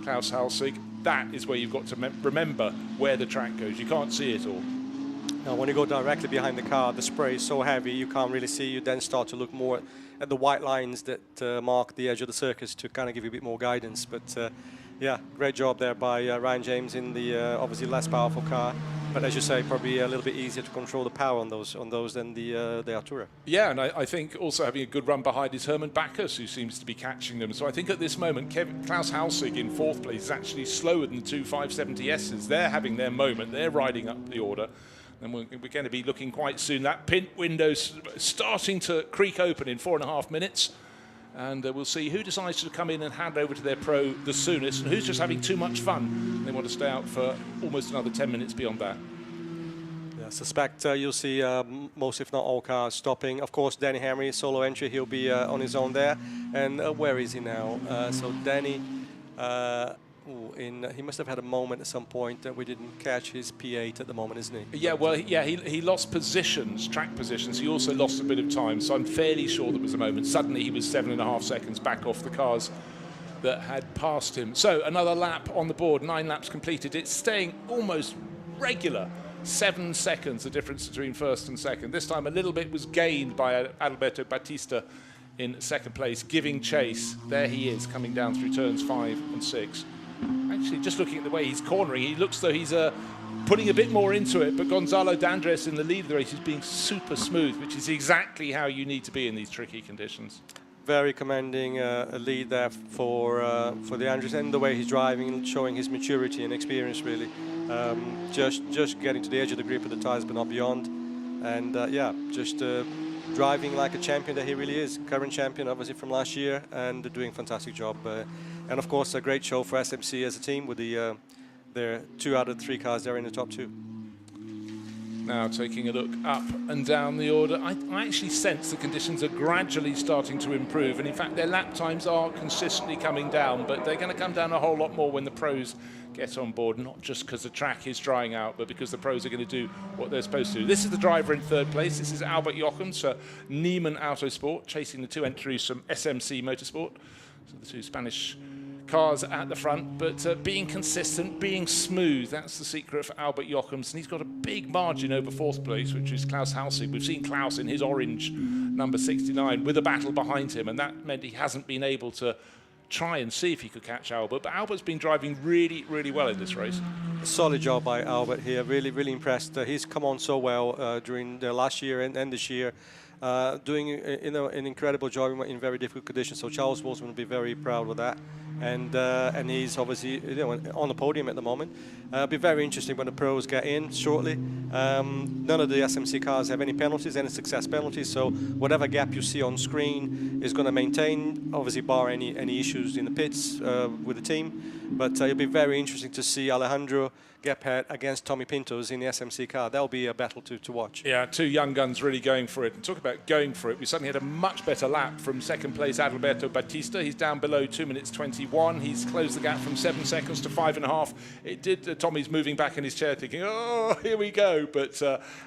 Klaus Halsig, that is where you've got to remember where the track goes. You can't see it all. Now, when you go directly behind the car, the spray is so heavy you can't really see. You then start to look more at the white lines that mark the edge of the circus to kind of give you a bit more guidance. But yeah, great job there by Ryan James in the obviously less powerful car. But as you say, probably a little bit easier to control the power on those than the Artura. Yeah, and I think also having a good run behind is Herman Backus, who seems to be catching them. So I think at this moment, Klaus Halsig in fourth place is actually slower than the two 570Ss. They're having their moment. They're riding up the order. And we're going to be looking quite soon. That pit window's starting to creak open in 4.5 minutes. And we'll see who decides to come in and hand over to their pro the soonest, and who's just having too much fun. They want to stay out for almost another 10 minutes beyond that. Yeah, I suspect you'll see most, if not all, cars stopping. Of course, Danny Hamry, solo entry, he'll be on his own there. And where is he now? So Danny he must have had a moment at some point that we didn't catch his P8 at the moment, isn't he? Yeah, well, yeah, he lost positions, track positions. He also lost a bit of time, so I'm fairly sure there was a moment. Suddenly he was 7.5 seconds back off the cars that had passed him. So another lap on the board, 9 laps completed. It's staying almost regular. 7 seconds, the difference between first and second. This time a little bit was gained by Alberto Batista in second place, giving chase. There he is, coming down through turns 5 and 6. Actually, just looking at the way he's cornering, he looks though he's putting a bit more into it, but Gonzalo D'Andres in the lead of the race is being super smooth, which is exactly how you need to be in these tricky conditions. Very commanding a lead there for D'Andres, and the way he's driving, showing his maturity and experience, really. Just getting to the edge of the grip of the tyres, but not beyond. And yeah, just driving like a champion that he really is. Current champion, obviously, from last year, and doing a fantastic job. And of course, a great show for SMC as a team with their 2 out of 3 cars there in the top 2. Now taking a look up and down the order, I actually sense the conditions are gradually starting to improve, and in fact their lap times are consistently coming down, but they're going to come down a whole lot more when the pros get on board, not just because the track is drying out, but because the pros are going to do what they're supposed to do. This is the driver in third place. This is Albert Jochems for Neiman Autosport, chasing the 2 entries from SMC Motorsport, so the 2 Spanish cars at the front, but being consistent, being smooth, that's the secret for Albert Jochems, and he's got a big margin over 4th place, which is Klaus Halsey. We've seen Klaus in his orange number 69 with a battle behind him, and that meant he hasn't been able to try and see if he could catch Albert, but Albert's been driving really, really well in this race. Solid job by Albert here, really, really impressed. He's come on so well during the last year and this year, doing an incredible job in very difficult conditions, so Charles Wolfson will be very proud with that. And he's obviously on the podium at the moment. It'll be very interesting when the pros get in shortly. None of the SMC cars have any penalties, any success penalties, so whatever gap you see on screen is going to maintain, obviously bar any issues in the pits with the team. But it'll be very interesting to see Alejandro Geppert against Tommy Pintos in the SMC car. That'll be a battle to watch. Yeah, 2 young guns really going for it. And talk about going for it, we suddenly had a much better lap from second place Adalberto Batista. He's down below 2 minutes 21. He's closed the gap from 7 seconds to 5.5. It did, Tommy's moving back in his chair thinking, oh, here we go, but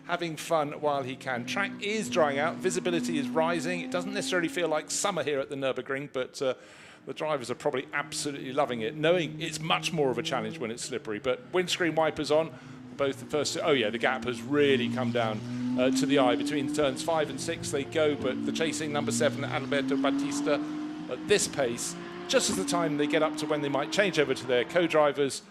having fun while he can. Track is drying out, visibility is rising. It doesn't necessarily feel like summer here at the Nürburgring, but the drivers are probably absolutely loving it, knowing it's much more of a challenge when it's slippery. But windscreen wipers on, both the first, oh yeah, the gap has really come down to the eye. Between turns 5 and 6 they go, but the chasing number 7, Alberto Batista, at this pace, just as the time they get up to when they might change over to their co-drivers,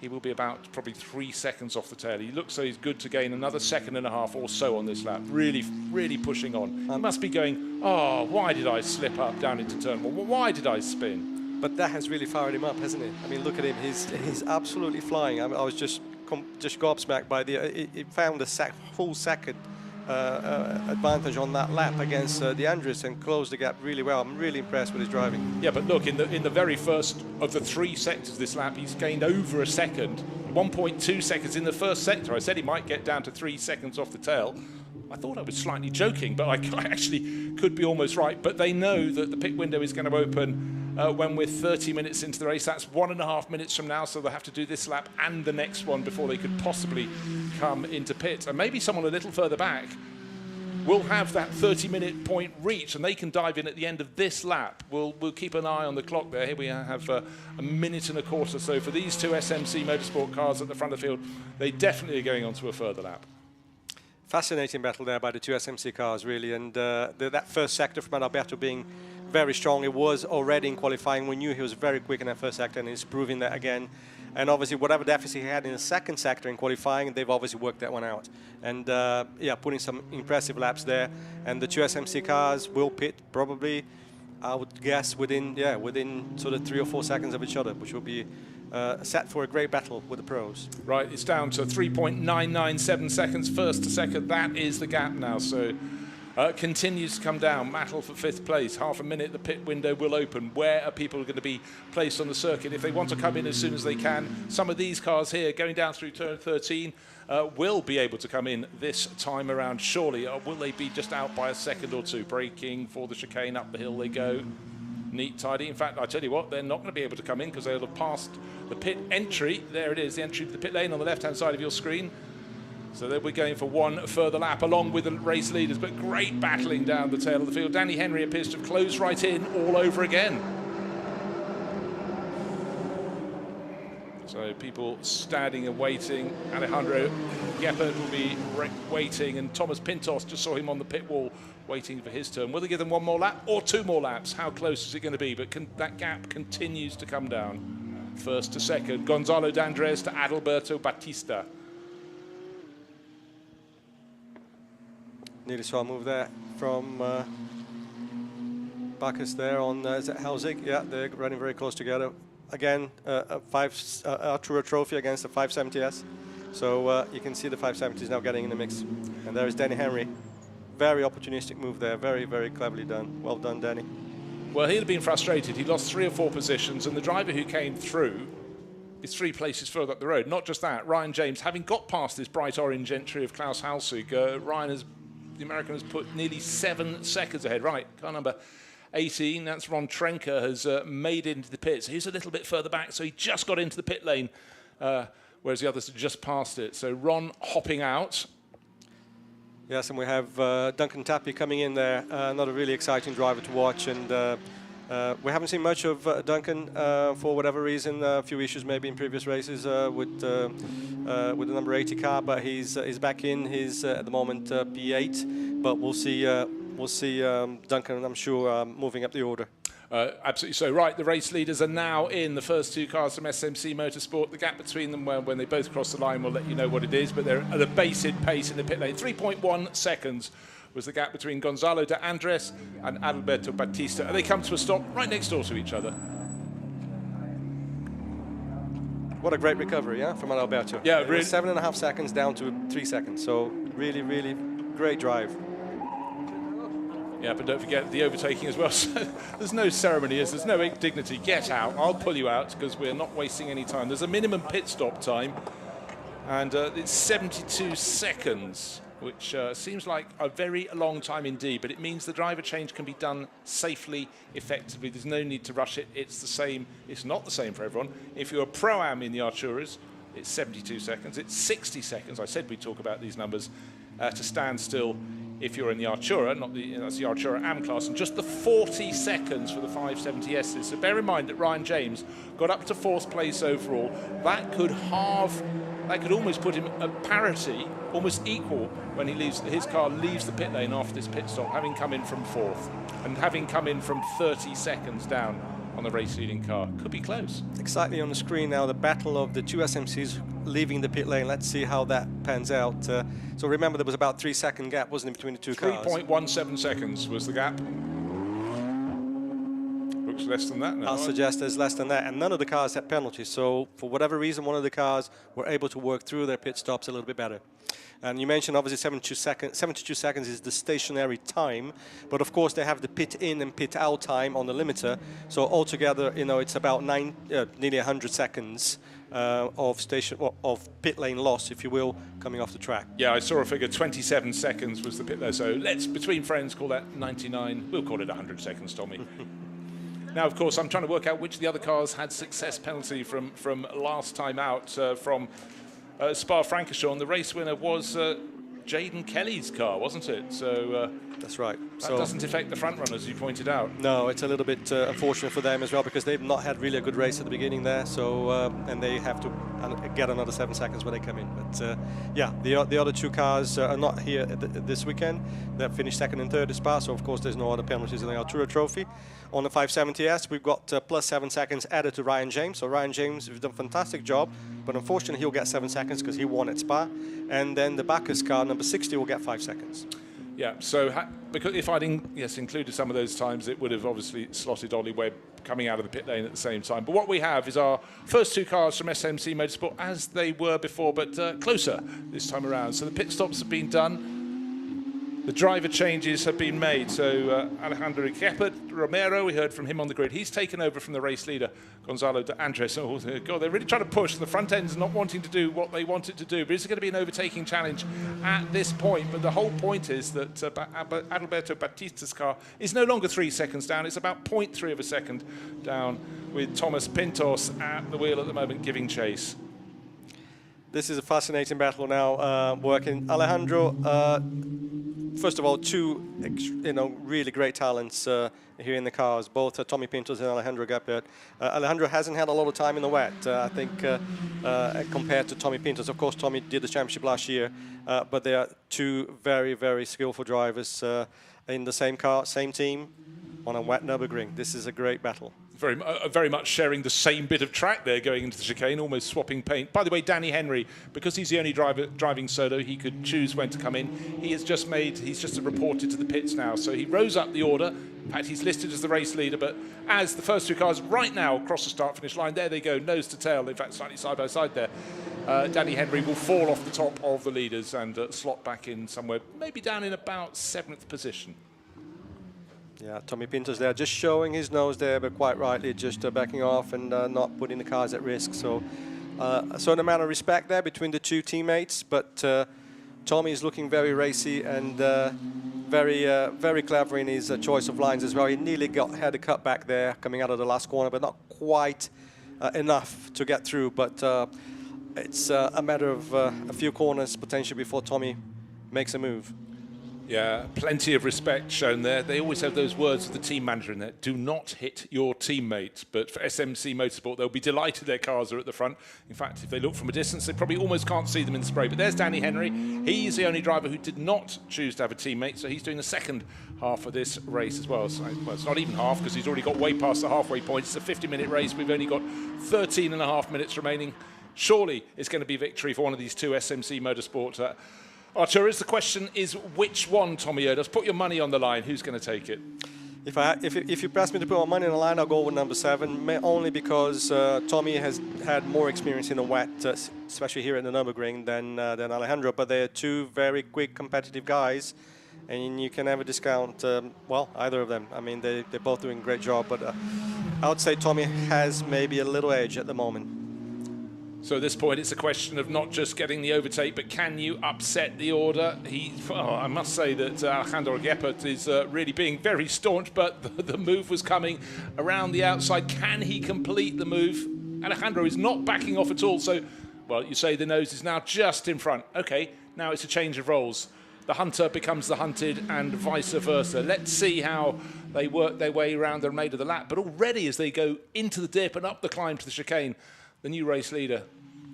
he will be about probably 3 seconds off the tail. He looks so he's good to gain another 1.5 seconds or so on this lap. Really, really pushing on. He must be going, oh, why did I slip up down into turn 1? Why did I spin? But that has really fired him up, hasn't it? I mean, look at him. He's absolutely flying. I was just gobsmacked by he found a full second advantage on that lap against D'Andres and closed the gap really well. I'm really impressed with his driving. Yeah, but look, in the very first of the 3 sectors this lap, he's gained over a second, 1.2 seconds in the first sector. I said he might get down to 3 seconds off the tail. I thought I was slightly joking, but I actually could be almost right. But they know that the pit window is going to open when we're 30 minutes into the race. That's 1.5 minutes from now, so they'll have to do this lap and the next one before they could possibly come into pit. And maybe someone a little further back will have that 30-minute point reached, and they can dive in at the end of this lap. We'll keep an eye on the clock there. Here we have a minute and a quarter. So for these 2 SMC Motorsport cars at the front of the field, they definitely are going on to a further lap. Fascinating battle there by the 2 SMC cars, really, and that first sector from Alberto being very strong. It was already in qualifying. We knew he was very quick in that first sector, and he's proving that again. And obviously, whatever deficit he had in the second sector in qualifying, they've obviously worked that one out. And yeah, putting some impressive laps there. And the 2 SMC cars will pit probably, I would guess, within sort of 3 or 4 seconds of each other, which will be set for a great battle with the pros. Right, it's down to 3.997 seconds first to second. That is the gap now. So continues to come down. Mattel for 5th place. Half a minute, the pit window will open. Where are people going to be placed on the circuit? If they want to come in as soon as they can, some of these cars here going down through turn 13 will be able to come in this time around, surely. Or will they be just out by a second or two? Braking for the chicane, up the hill they go. neat, tidy. In fact, I tell you what, they're not going to be able to come in because they'll have passed the pit entry. There it is, the entry to the pit lane on the left-hand side of your screen. So they'll be going for one further lap along with the race leaders, but great battling down the tail of the field. Danny Henry appears to have closed right in all over again. So people standing and waiting. Alejandro Geppert will be waiting, and Thomas Pintos, just saw him on the pit wall waiting for his turn. Will they give them one more lap or two more laps? How close is it going to be? But that gap continues to come down. First to second, Gonzalo D'Andres to Adalberto Batista. Nearly saw a move there from Bacchus there on, is it Halzig? Yeah, they're running very close together. Again, Artura Trophy against the 570S. So you can see the 570 is now getting in the mix. And there is Danny Henry. Very opportunistic move there. Very, very cleverly done. Well done, Danny. Well, he'd have been frustrated. He lost 3 or 4 positions, and the driver who came through is 3 places further up the road. Not just that, Ryan James, having got past this bright orange entry of Klaus Halsig, the American has put nearly 7 seconds ahead. Right, car number 18, that's Ron Trenker, has made it into the pits. He's a little bit further back, so he just got into the pit lane, whereas the others had just passed it. So Ron hopping out. Yes, and we have Duncan Tappy coming in there, another really exciting driver to watch. And we haven't seen much of Duncan for whatever reason. A few issues maybe in previous races with the number 80 car, but he's back in. He's at the moment P8, but we'll see Duncan, I'm sure, moving up the order. Absolutely so. Right, the race leaders are now in. The first 2 cars from SMC Motorsport. The gap between them, when they both cross the line, will let you know what it is, but they're at a bated pace in the pit lane. 3.1 seconds was the gap between Gonzalo de Andres and Adalberto Batista. And they come to a stop right next door to each other. What a great recovery, yeah, from Adalberto. Yeah, really. 7.5 seconds down to 3 seconds. So really, really great drive. Yeah, but don't forget the overtaking as well. So there's no ceremony, there's no dignity. Get out, I'll pull you out because we're not wasting any time. There's a minimum pit stop time, and it's 72 seconds, which seems like a very long time indeed, but it means the driver change can be done safely, effectively. There's no need to rush it. It's the same. It's not the same for everyone. If you're a Pro-Am in the Arturas, it's 72 seconds. It's 60 seconds. I said we'd talk about these numbers to stand still. If you're in the Artura, that's the Artura AM class, and just the 40 seconds for the 570Ss. So bear in mind that Ryan James got up to 4th place overall. That could almost put him at parity, almost equal, when his car leaves the pit lane after this pit stop, having come in from 4th and having come in from 30 seconds down on the race leading car. Could be close. Exactly on the screen now, the battle of the 2 SMCs leaving the pit lane. Let's see how that pans out. So remember, there was about 3-second gap, wasn't it, between the 2 cars? 3.17 seconds was the gap. Looks less than that now. I'll suggest there's less than that, and none of the cars had penalties. So for whatever reason, one of the cars were able to work through their pit stops a little bit better. And you mentioned obviously 72 seconds is the stationary time, but of course they have the pit in and pit out time on the limiter. So altogether, it's about nearly 100 seconds of pit lane loss, if you will, coming off the track. Yeah, I saw a figure. 27 seconds was the pit there. So let's, between friends, call that 99. We'll call it 100 seconds, Tommy. Now, of course, I'm trying to work out which of the other cars had success penalty from last time out from Spa-Francorchamps. The race winner was Jaden Kelly's car, wasn't it? So that's right. That doesn't affect the front runners, you pointed out. No, it's a little bit unfortunate for them as well, because they've not had really a good race at the beginning there. So and they have to get another 7 seconds when they come in. But yeah, the other 2 cars are not here this weekend. They've finished 2nd and 3rd at Spa, so of course there's no other penalties in the Artura Trophy. On the 570S, we've got plus 7 seconds added to Ryan James. So Ryan James has done a fantastic job, but unfortunately he'll get 7 seconds because he won at Spa. And then the Bacchus car, number 60, will get 5 seconds. Yeah, so because if I'd included some of those times, it would have obviously slotted Ollie Webb coming out of the pit lane at the same time. But what we have is our first 2 cars from SMC Motorsport as they were before, but closer this time around. So the pit stops have been done. The driver changes have been made. So Alejandro Geppert, Romero, we heard from him on the grid. He's taken over from the race leader, Gonzalo de Andres. Oh, God, they're really trying to push. The front end's not wanting to do what they want it to do. But is it going to be an overtaking challenge at this point? But the whole point is that Adalberto Batista's car is no longer 3 seconds down. It's about 0.3 of a second down, with Thomas Pintos at the wheel at the moment giving chase. This is a fascinating battle now, working. Alejandro, first of all, two really great talents here in the cars, both Tommy Pintos and Alejandro Geppert. Alejandro hasn't had a lot of time in the wet, I think, compared to Tommy Pintos. Of course, Tommy did the championship last year, but they are two very, very skillful drivers in the same car, same team, on a wet Nürburgring. This is a great battle. Very much sharing the same bit of track there going into the chicane, almost swapping paint. By the way, Danny Henry, because he's the only driver driving solo, he could choose when to come in. He's just reported to the pits now, so he rose up the order. In fact, he's listed as the race leader, but as the first two cars right now cross the start-finish line, there they go, nose to tail, in fact, slightly side by side there. Danny Henry will fall off the top of the leaders and slot back in somewhere, maybe down in about 7th position. Yeah, Tommy Pintos there, just showing his nose there, but quite rightly just backing off and not putting the cars at risk. So a certain amount of respect there between the two teammates, but Tommy is looking very racy and very clever in his choice of lines as well. He nearly had a cut back there coming out of the last corner, but not quite enough to get through. But it's a matter of a few corners potentially before Tommy makes a move. Yeah, plenty of respect shown there. They always have those words of the team manager in there: do not hit your teammate. But for SMC Motorsport, they'll be delighted their cars are at the front. In fact, if they look from a distance, they probably almost can't see them in the spray. But there's Danny Henry. He's the only driver who did not choose to have a teammate, so he's doing the second half of this race as well. So, well, it's not even half, because he's already got way past the halfway point. It's a 50-minute race. We've only got 13 and a half minutes remaining. Surely it's going to be victory for one of these two SMC Motorsport Arturas. The question is, which one, Tommy Erdos? Put your money on the line. Who's going to take it? If you ask me to put my money on the line, I'll go with number 7, only because Tommy has had more experience in the wet, especially here at the Nürburgring, than Alejandro. But they're two very quick, competitive guys, and you can never discount, either of them. I mean, they're both doing a great job, but I would say Tommy has maybe a little edge at the moment. So at this point, it's a question of not just getting the overtake, but can you upset the order? I must say that Alejandro Geppert is really being very staunch, but the move was coming around the outside. Can he complete the move? Alejandro is not backing off at all. So, well, you say the nose is now just in front. Okay, now it's a change of roles. The hunter becomes the hunted and vice versa. Let's see how they work their way around the remainder of the lap. But already as they go into the dip and up the climb to the chicane, the new race leader,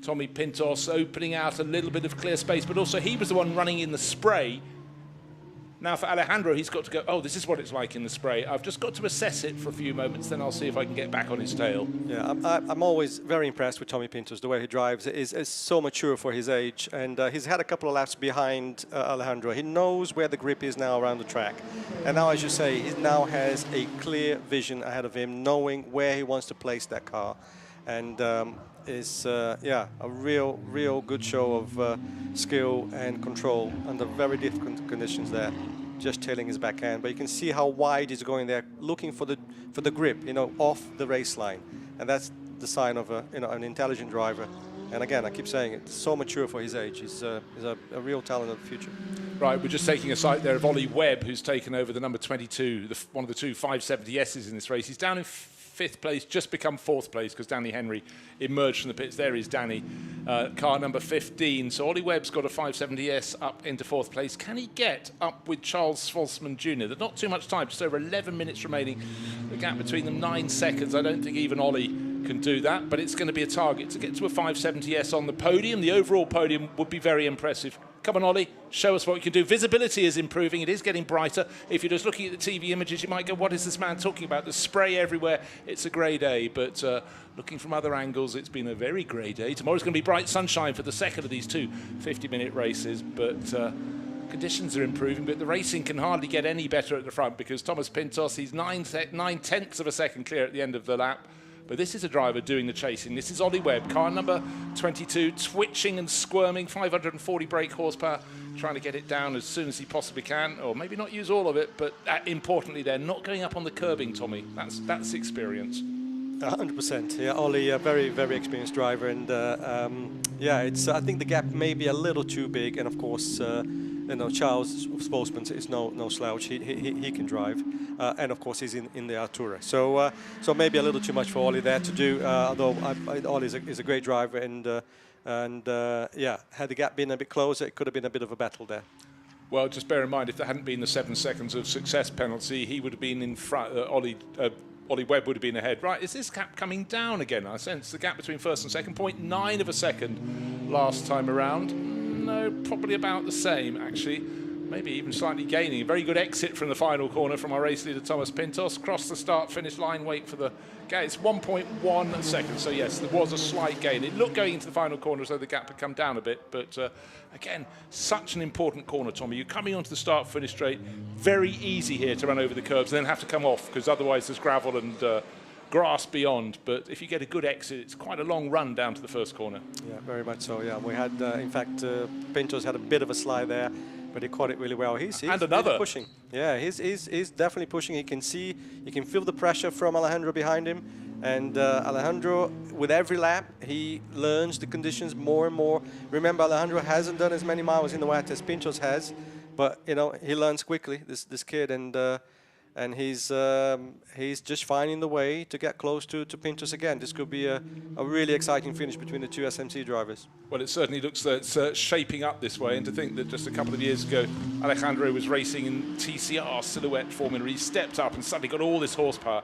Tommy Pintos, opening out a little bit of clear space, but also he was the one running in the spray. Now for Alejandro, he's got to go, oh, this is what it's like in the spray. I've just got to assess it for a few moments, then I'll see if I can get back on his tail. Yeah, I'm always very impressed with Tommy Pintos. The way he drives is so mature for his age, and he's had a couple of laps behind Alejandro. He knows where the grip is now around the track. And now, as you say, he now has a clear vision ahead of him, knowing where he wants to place that car. And is a real good show of skill and control under very difficult conditions there, just tailing his backhand. But you can see how wide he's going there, looking for the grip, off the race line, and that's the sign of an intelligent driver. And again, I keep saying it, so mature for his age. He's a real talent of the future. Right, we're just taking a sight there of Ollie Webb, who's taken over the number 22, one of the two 570Ss in this race. He's down in 5th place, just become 4th place because Danny Henry emerged from the pits. There is Danny, car number 15. So Ollie Webb's got a 570S up into 4th place. Can he get up with Charles Svolsman Jr.? There's not too much time, just over 11 minutes remaining. The gap between them, 9 seconds. I don't think even Ollie can do that, but it's going to be a target to get to a 570S on the podium. The overall podium would be very impressive. Come on, Ollie, show us what you can do. Visibility is improving. It is getting brighter. If you're just looking at the TV images, you might go, what is this man talking about? There's spray everywhere. It's a grey day, but looking from other angles, it's been a very grey day. Tomorrow's going to be bright sunshine for the second of these two 50-minute races, but conditions are improving, but the racing can hardly get any better at the front because Thomas Pintos, he's 9/10 of a second clear at the end of the lap. But this is a driver doing the chasing. This is Ollie Webb, car number 22, twitching and squirming, 540 brake horsepower. trying to get it down as soon as he possibly can, or maybe not use all of it, but importantly they're not going up on the curbing, Tommy. That's experience. 100%. Yeah, Ollie, a very, very experienced driver, and yeah, I think the gap may be a little too big, and of course, Charles, sportsman, is no slouch. He can drive, and of course he's in the Artura. So maybe a little too much for Ollie there to do. Although Ollie is a great driver, and yeah, had the gap been a bit closer, it could have been a bit of a battle there. Well, just bear in mind, if there hadn't been the 7 seconds of success penalty, he would have been in front. Ollie Webb would have been ahead. Right, is this gap coming down again? I sense the gap between first and second, 0.9 of a second last time around. No, probably about the same, actually. Maybe even slightly gaining. A very good exit from the final corner from our race leader, Thomas Pintos. Cross the start-finish line, wait for the gate. It's 1.1 seconds, so yes, there was a slight gain. It looked going into the final corner as though the gap had come down a bit, but again, such an important corner, Tommy. You're coming onto the start-finish straight, very easy here to run over the curbs and then have to come off, because otherwise there's gravel and grass beyond. But if you get a good exit, it's quite a long run down to the first corner. Yeah, very much so, yeah. We had, in fact, Pintos had a bit of a slide there, but he caught it really well. He's really pushing. Yeah, he's definitely pushing. He can feel the pressure from Alejandro behind him. And Alejandro, with every lap, he learns the conditions more and more. Remember, Alejandro hasn't done as many miles in the wet as Pintos has, but he learns quickly. This kid, and he's just finding the way to get close to Pintos again. This could be a really exciting finish between the two SMC drivers. Well, it certainly looks that it's shaping up this way, and to think that just a couple of years ago, Alejandro was racing in TCR Silhouette Formula. He stepped up and suddenly got all this horsepower.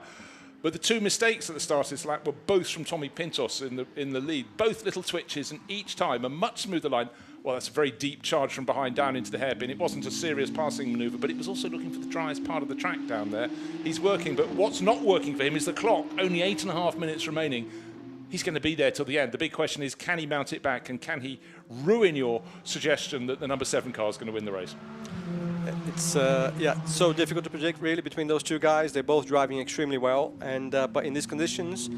But the two mistakes at the start of this lap were both from Tommy Pintos in the lead. Both little twitches, and each time a much smoother line. Well, that's a very deep charge from behind down into the hairpin. It wasn't a serious passing manoeuvre, but it was also looking for the driest part of the track down there. He's working, but what's not working for him is the clock. Only 8.5 minutes remaining. He's going to be there till the end. The big question is, can he mount it back, and can he ruin your suggestion that the number 7 car is going to win the race? It's so difficult to predict, really, between those two guys. They're both driving extremely well, and but in these conditions,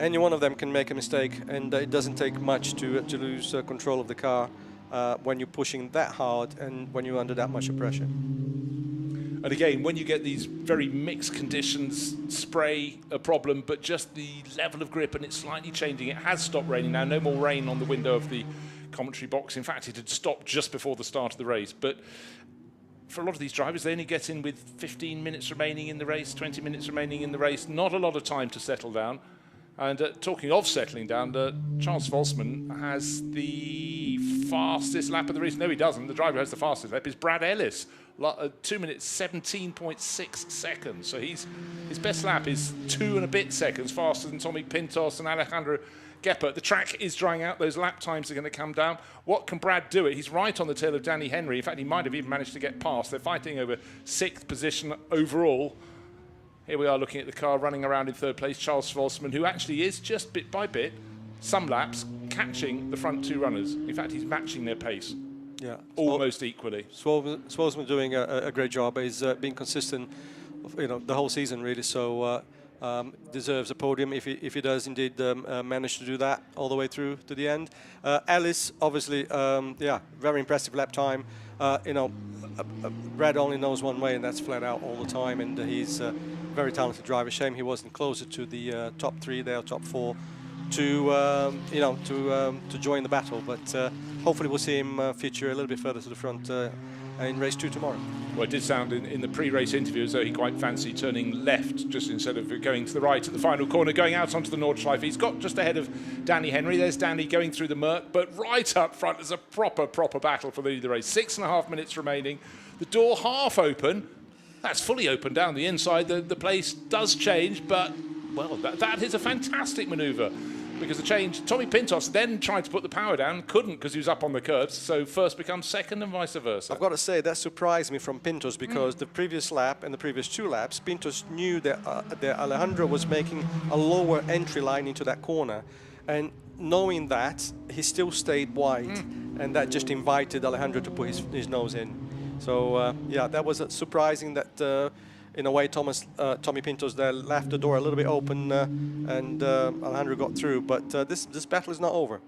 any one of them can make a mistake, and it doesn't take much to lose control of the car when you're pushing that hard and when you're under that much pressure. And again, when you get these very mixed conditions, spray a problem, but just the level of grip, and it's slightly changing. It has stopped raining now. No more rain on the window of the commentary box. In fact, it had stopped just before the start of the race. But for a lot of these drivers, they only get in with 15 minutes remaining in the race, 20 minutes remaining in the race. Not a lot of time to settle down. And talking of settling down, Charles Volsman has the fastest lap of the race. No, he doesn't. The driver who has the fastest lap is Brad Ellis, 2 minutes 17.6 seconds. So his best lap is 2 and a bit seconds faster than Tommy Pintos and Alejandro Geppert. The track is drying out. Those lap times are going to come down. What can Brad do? He's right on the tail of Danny Henry. In fact, he might have even managed to get past. They're fighting over 6th position overall. Here we are looking at the car running around in 3rd place, Charles Volsman, who actually is just bit by bit, some laps, catching the front 2 runners. In fact, he's matching their pace. Yeah, almost equally. Volsman doing a great job. He's been consistent, the whole season really. So deserves a podium if he does indeed manage to do that all the way through to the end. Ellis, obviously, very impressive lap time. Brad only knows one way, and that's flat out all the time. And he's a very talented driver. Shame he wasn't closer to the top 3 there, top 4, to join the battle. But hopefully we'll see him feature a little bit further to the front in race 2 tomorrow. Well, it did sound in the pre-race interview as though he quite fancied turning left just instead of going to the right at the final corner, going out onto the Nordschleife. He's got just ahead of Danny Henry. There's Danny going through the murk, but right up front is a proper battle for the race. 6.5 minutes remaining. The door half open. That's fully open down the inside. The place does change, but, well, that is a fantastic manoeuvre. Because the change, Tommy Pintos then tried to put the power down, couldn't because he was up on the curbs, so first becomes second and vice versa. I've got to say, that surprised me from Pintos because the previous lap and the previous 2 laps, Pintos knew that Alejandro was making a lower entry line into that corner. And knowing that, he still stayed wide, and that just invited Alejandro to put his nose in. So, that was surprising that in a way, Tommy Pintos there left the door a little bit open, and Alejandro got through. But this battle is not over.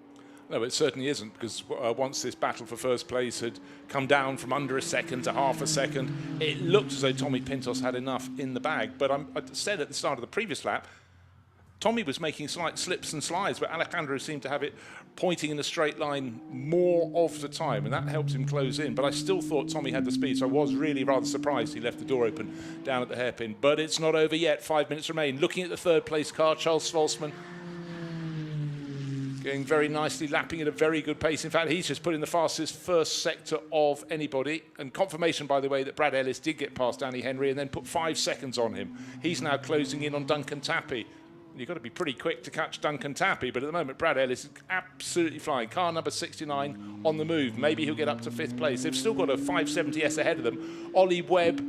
No, it certainly isn't, because once this battle for first place had come down from under a second to half a second, it looked as though Tommy Pintos had enough in the bag. But I said at the start of the previous lap, Tommy was making slight slips and slides, but Alejandro seemed to have it pointing in a straight line more of the time, and that helped him close in. But I still thought Tommy had the speed, so I was really rather surprised he left the door open down at the hairpin. But it's not over yet. 5 minutes remain. Looking at the third place car, Charles Schwartzman going very nicely, lapping at a very good pace. In fact, he's just put in the fastest first sector of anybody. And confirmation, by the way, that Brad Ellis did get past Danny Henry and then put 5 seconds on him. He's now closing in on Duncan Tappy. You've got to be pretty quick to catch Duncan Tappy, but at the moment, Brad Ellis is absolutely flying. Car number 69 on the move. Maybe he'll get up to 5th place. They've still got a 570S ahead of them. Ollie Webb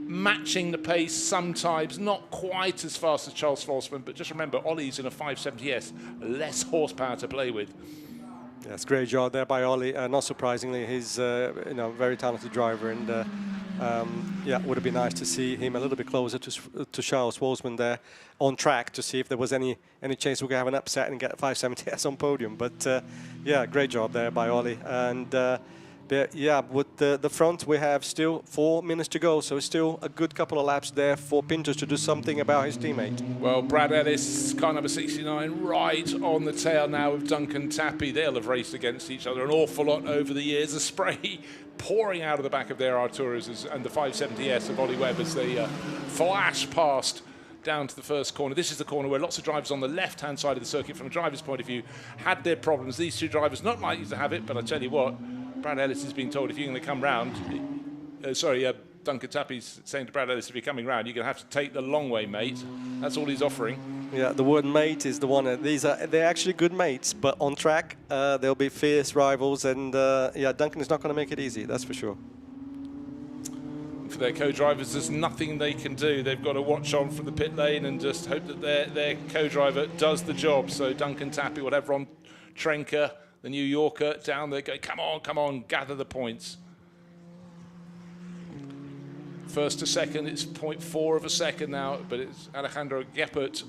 matching the pace sometimes, not quite as fast as Charles Schwartzman, but just remember, Ollie's in a 570S, less horsepower to play with. Yes, great job there by Ollie. Not surprisingly, he's a very talented driver, and yeah, would have been nice to see him a little bit closer to Charles Schwartzman there on track to see if there was any chance we could have an upset and get a 570S on podium. But yeah, great job there by Ollie. And but yeah, with the front, we have still 4 minutes to go, so it's still a good couple of laps there for Pintos to do something about his teammate. Well, Brad Ellis, car number 69, right on the tail now of Duncan Tappy. They'll have raced against each other an awful lot over the years. The spray pouring out of the back of their Arturas and the 570S of Ollie Webb as they flash past down to the first corner. This is the corner where lots of drivers on the left-hand side of the circuit, from a driver's point of view, had their problems. These two drivers not likely to have it, but I tell you what, Brad Ellis is being told if you're going to come round, Duncan Tappy's saying to Brad Ellis, if you're coming round, you're going to have to take the long way, mate. That's all he's offering. Yeah, the word mate is the one. They're actually good mates, but on track, they'll be fierce rivals, and yeah, Duncan is not going to make it easy, that's for sure. For their co-drivers, there's nothing they can do. They've got to watch on from the pit lane and just hope that their co-driver does the job. So Duncan Tappy, whatever, on Trenker, the New Yorker, down there going, come on, gather the points. First to second, it's 0.4 of a second now, but it's Alejandro Geppert.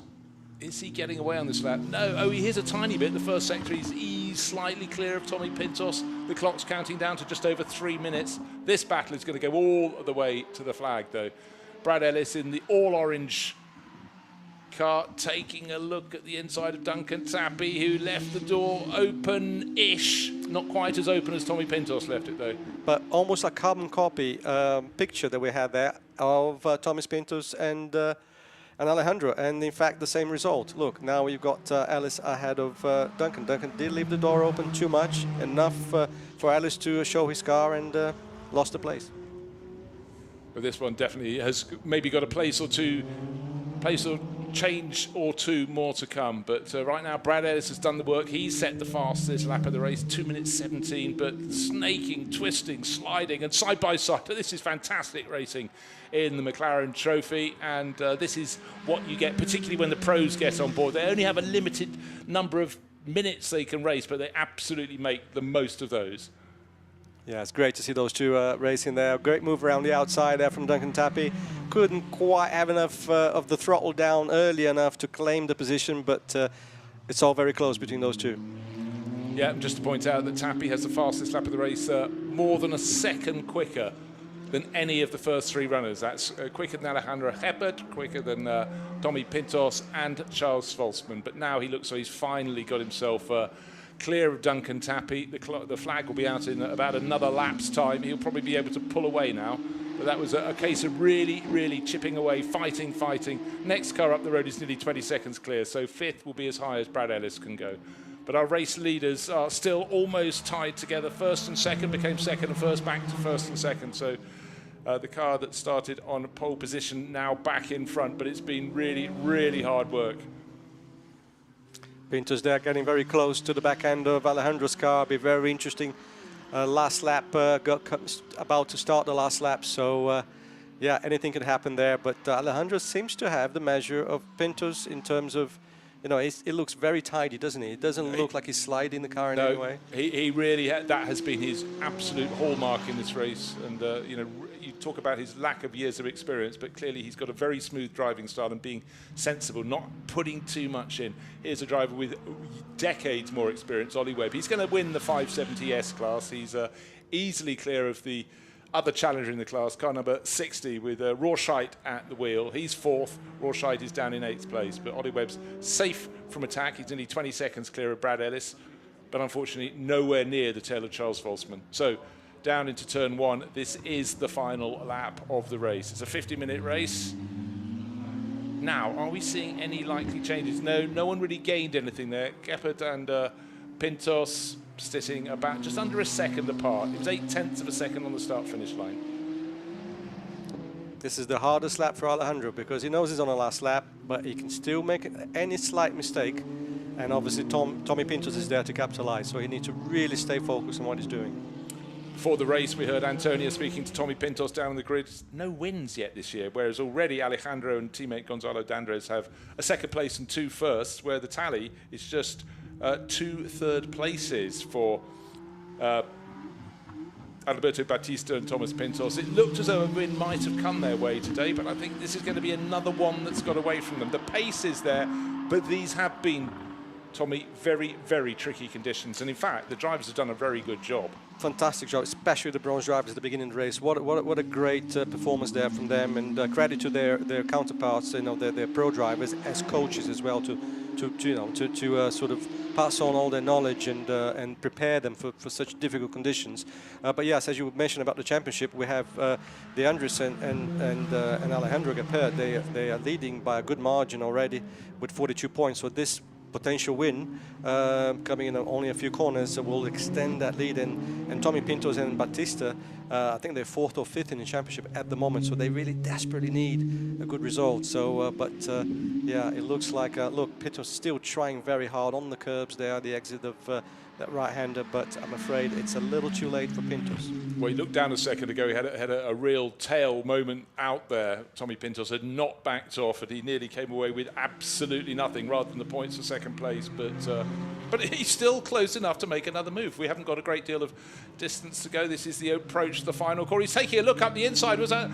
Is he getting away on this lap? No, he is a tiny bit. The first sector, he's eased slightly clear of Tommy Pintos. The clock's counting down to just over 3 minutes. This battle is going to go all the way to the flag, though. Brad Ellis in the all-orange car, taking a look at the inside of Duncan Tappy, who left the door open-ish. Not quite as open as Tommy Pintos left it, though. But almost a carbon copy picture that we had there of Thomas Pintos and Alejandro, and in fact the same result. Look, now we've got Ellis ahead of Duncan. Duncan did leave the door open too much, enough for Ellis to show his car, and lost the place. But this one definitely has maybe got a place or change or two more to come. But right now, Brad Ellis has done the work. He's set the fastest lap of the race, 2 minutes 17, but snaking, twisting, sliding, and side by side. This is fantastic racing in the McLaren Trophy, and this is what you get, particularly when the pros get on board. They only have a limited number of minutes they can race, but they absolutely make the most of those. Yeah, it's great to see those two racing there. Great move around the outside there from Duncan Tappy. Couldn't quite have enough of the throttle down early enough to claim the position, but it's all very close between those two. Yeah, just to point out that Tappy has the fastest lap of the race, more than a second quicker than any of the first 3 runners. That's quicker than Alejandro Geppert, quicker than Tommy Pintos and Charles Schwartzman. But now he looks like he's finally got himself clear of Duncan Tappy. The flag will be out in about another lap's time. He'll probably be able to pull away now. But that was a case of really, really chipping away, fighting. Next car up the road is nearly 20 seconds clear, so 5th will be as high as Brad Ellis can go. But our race leaders are still almost tied together. First and second became second, and first back to first and second. So the car that started on pole position now back in front, but it's been really, really hard work. Pintos there getting very close to the back end of Alejandro's car. Be very interesting. Last lap, about to start the last lap. So, yeah, anything can happen there. But Alejandro seems to have the measure of Pintos in terms of, you know, it looks very tidy, doesn't he? It doesn't look like he's sliding the car in any way. He really, that has been his absolute hallmark in this race. And, you know, you talk about his lack of years of experience, but clearly he's got a very smooth driving style and being sensible, not putting too much in. Here's a driver with decades more experience, Ollie Webb. He's going to win the 570S class. He's easily clear of the other challenger in the class, car number 60, with Rorscheit at the wheel. He's 4th. Rorscheit is down in 8th place, but Ollie Webb's safe from attack. He's only 20 seconds clear of Brad Ellis, but unfortunately nowhere near the tail of Charles Volsman. So down into turn 1. This is the final lap of the race. It's a 50-minute race. Now, are we seeing any likely changes? No one really gained anything there. Geppert and Pintos sitting about just under a second apart. It was 0.8 of a second on the start-finish line. This is the hardest lap for Alejandro because he knows he's on the last lap, but he can still make any slight mistake. And obviously Tommy Pintos is there to capitalize, so he needs to really stay focused on what he's doing. Before the race, we heard Antonio speaking to Tommy Pintos down the grid. No wins yet this year, whereas already Alejandro and teammate Gonzalo D'Andres have a 2nd place and 2 firsts, where the tally is just 2 third places for Alberto Batista and Thomas Pintos. It looked as though a win might have come their way today, but I think this is going to be another one that's got away from them. The pace is there, but these have been, Tommy, very, very tricky conditions. And in fact, the drivers have done a very good job. Fantastic job, especially the bronze drivers at the beginning of the race. What a great performance there from them, and credit to their counterparts, their pro drivers as coaches as well, to sort of pass on all their knowledge and prepare them for such difficult conditions. But yes, as you mentioned about the championship, we have D'Andres and Alejandro Geppert. They are leading by a good margin already with 42 points. So this potential win coming in only a few corners will extend that lead, and Tommy Pintos and Batista, I think they're 4th or 5th in the championship at the moment, so they really desperately need a good result. So yeah, it looks like look, Pintos still trying very hard on the curbs there at the exit of that right-hander, but I'm afraid it's a little too late for Pintos. Well, he looked down a second ago. He had a real tail moment out there. Tommy Pintos had not backed off, and he nearly came away with absolutely nothing rather than the points for 2nd place. But he's still close enough to make another move. We haven't got a great deal of distance to go. This is the approach to the final corner. He's taking a look up the inside. Was that...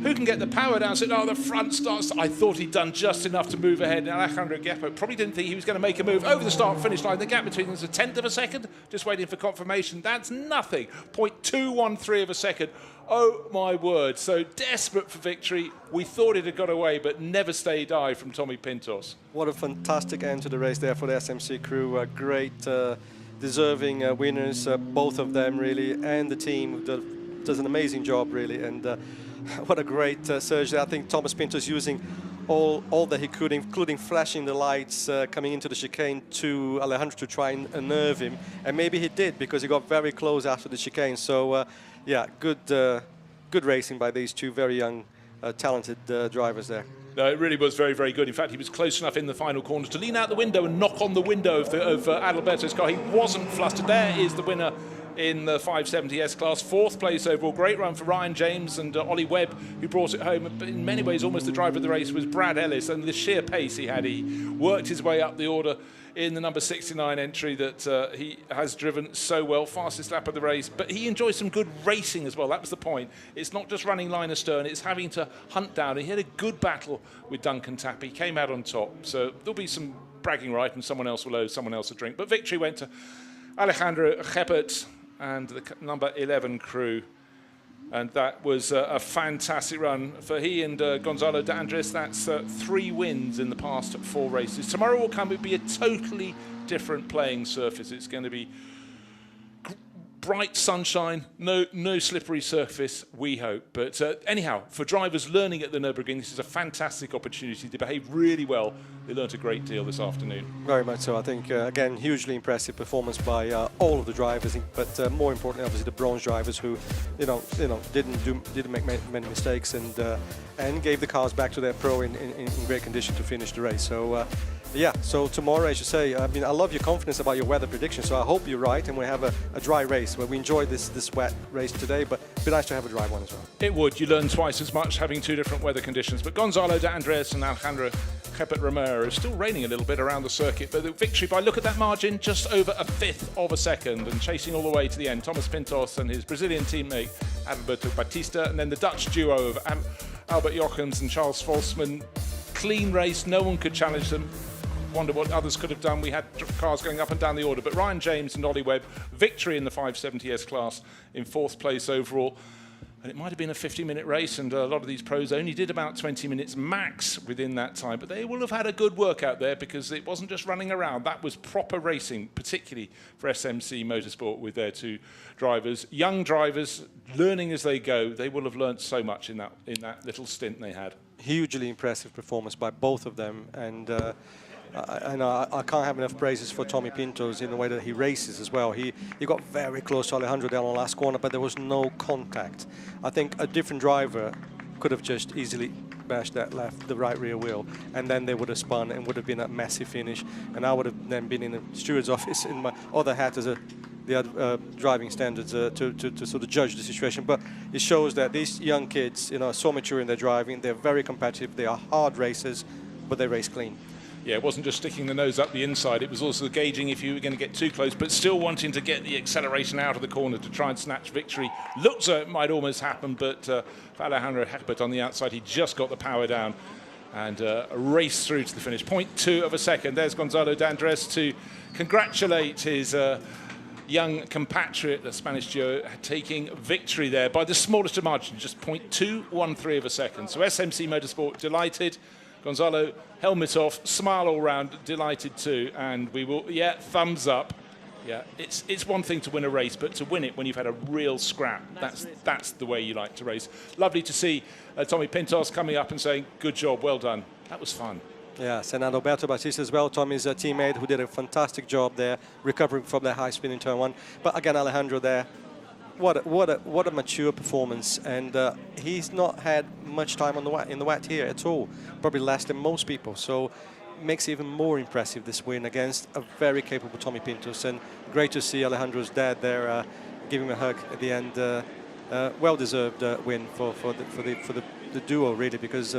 Who can get the power down? So, the front starts. I thought he'd done just enough to move ahead. And Alejandro Geppert probably didn't think he was going to make a move over the start-finish line. The gap between them is 1/10 of a second. Just waiting for confirmation. That's nothing. 0.213 of a second. Oh, my word. So desperate for victory. We thought it had got away, but never stay die from Tommy Pintos. What a fantastic end to the race there for the SMC crew. Great, deserving winners, both of them, really, and the team does an amazing job, really. And what a great surge there. I think Thomas Pintos using all that he could, including flashing the lights coming into the chicane to Alejandro to try and unnerve him. And maybe he did, because he got very close after the chicane. So, yeah, good racing by these two very young, talented drivers there. No, it really was very, very good. In fact, he was close enough in the final corners to lean out the window and knock on the window of Adalberto's car. He wasn't flustered. There is the winner in the 570S class, 4th place overall. Great run for Ryan James and Ollie Webb, who brought it home. But in many ways, almost the driver of the race was Brad Ellis, and the sheer pace he had. He worked his way up the order in the number 69 entry that he has driven so well, fastest lap of the race. But he enjoyed some good racing as well. That was the point. It's not just running line astern, it's having to hunt down. He had a good battle with Duncan Tappy, came out on top. So there'll be some bragging right, and someone else will owe someone else a drink. But victory went to Alejandro Geppert and the number 11 crew. And that was a fantastic run for he and Gonzalo D'Andres. That's 3 wins in the past 4 races. Tomorrow will come, it'll be a totally different playing surface. It's going to be bright sunshine, no slippery surface, we hope. But anyhow, for drivers learning at the Nürburgring, this is a fantastic opportunity to behave really well. They learnt a great deal this afternoon. Very much so. I think, again, hugely impressive performance by all of the drivers, but more importantly, obviously, the bronze drivers who, didn't make many mistakes and gave the cars back to their pro in great condition to finish the race. So, yeah, so tomorrow, as you say, I mean, I love your confidence about your weather prediction, so I hope you're right, and we have a dry race where we enjoyed this wet race today, but it'd be nice to have a dry one as well. It would. You learn twice as much having 2 different weather conditions. But Gonzalo D'Andres and Alejandro Geppert Romero. It's still raining a little bit around the circuit, but the victory by, look at that margin, just over a fifth of a second, and chasing all the way to the end. Thomas Pintos and his Brazilian teammate Alberto Batista, and then the Dutch duo of Albert Jochems and Charles Volsman. Clean race, no one could challenge them. Wonder what others could have done. We had cars going up and down the order, but Ryan James and Ollie Webb, victory in the 570S class in 4th place overall. And it might have been a 50-minute race, and a lot of these pros only did about 20 minutes max within that time, but they will have had a good workout there because it wasn't just running around. That was proper racing, particularly for SMC Motorsport with their 2 drivers. Young drivers, learning as they go. They will have learned so much in that little stint they had. Hugely impressive performance by both of them, and I can't have enough praises for Tommy Pintos in the way that he races as well. He got very close to Alejandro down on the last corner, but there was no contact. I think a different driver could have just easily bashed the right rear wheel, and then they would have spun and would have been a messy finish. And I would have then been in the steward's office in my other hat as the driving standards to sort of judge the situation. But it shows that these young kids, are so mature in their driving. They're very competitive. They are hard racers, but they race clean. Yeah, it wasn't just sticking the nose up the inside, it was also gauging if you were going to get too close, but still wanting to get the acceleration out of the corner to try and snatch victory. Looked so it might almost happen, but for Alejandro Geppert on the outside, he just got the power down and raced through to the finish. 0.2 of a second. There's Gonzalo D'Andres to congratulate his young compatriot, the Spanish duo, taking victory there by the smallest of margin, just 0.213 of a second. So SMC Motorsport delighted. Gonzalo, helmet off, smile all round, delighted too, and we will, thumbs up. Yeah, it's one thing to win a race, but to win it when you've had a real scrap, that's the way you like to race. Lovely to see Tommy Pintos coming up and saying, good job, well done. That was fun. Yes, and Alberto Batista as well, Tommy's teammate, who did a fantastic job there, recovering from that high spin in turn 1. But again, Alejandro there, what a mature performance, and he's not had much time in the wet here at all, probably less than most people. So makes it even more impressive, this win against a very capable Tommy Pintos, and great to see Alejandro's dad there giving him a hug at the end. Well-deserved win for the duo, really, because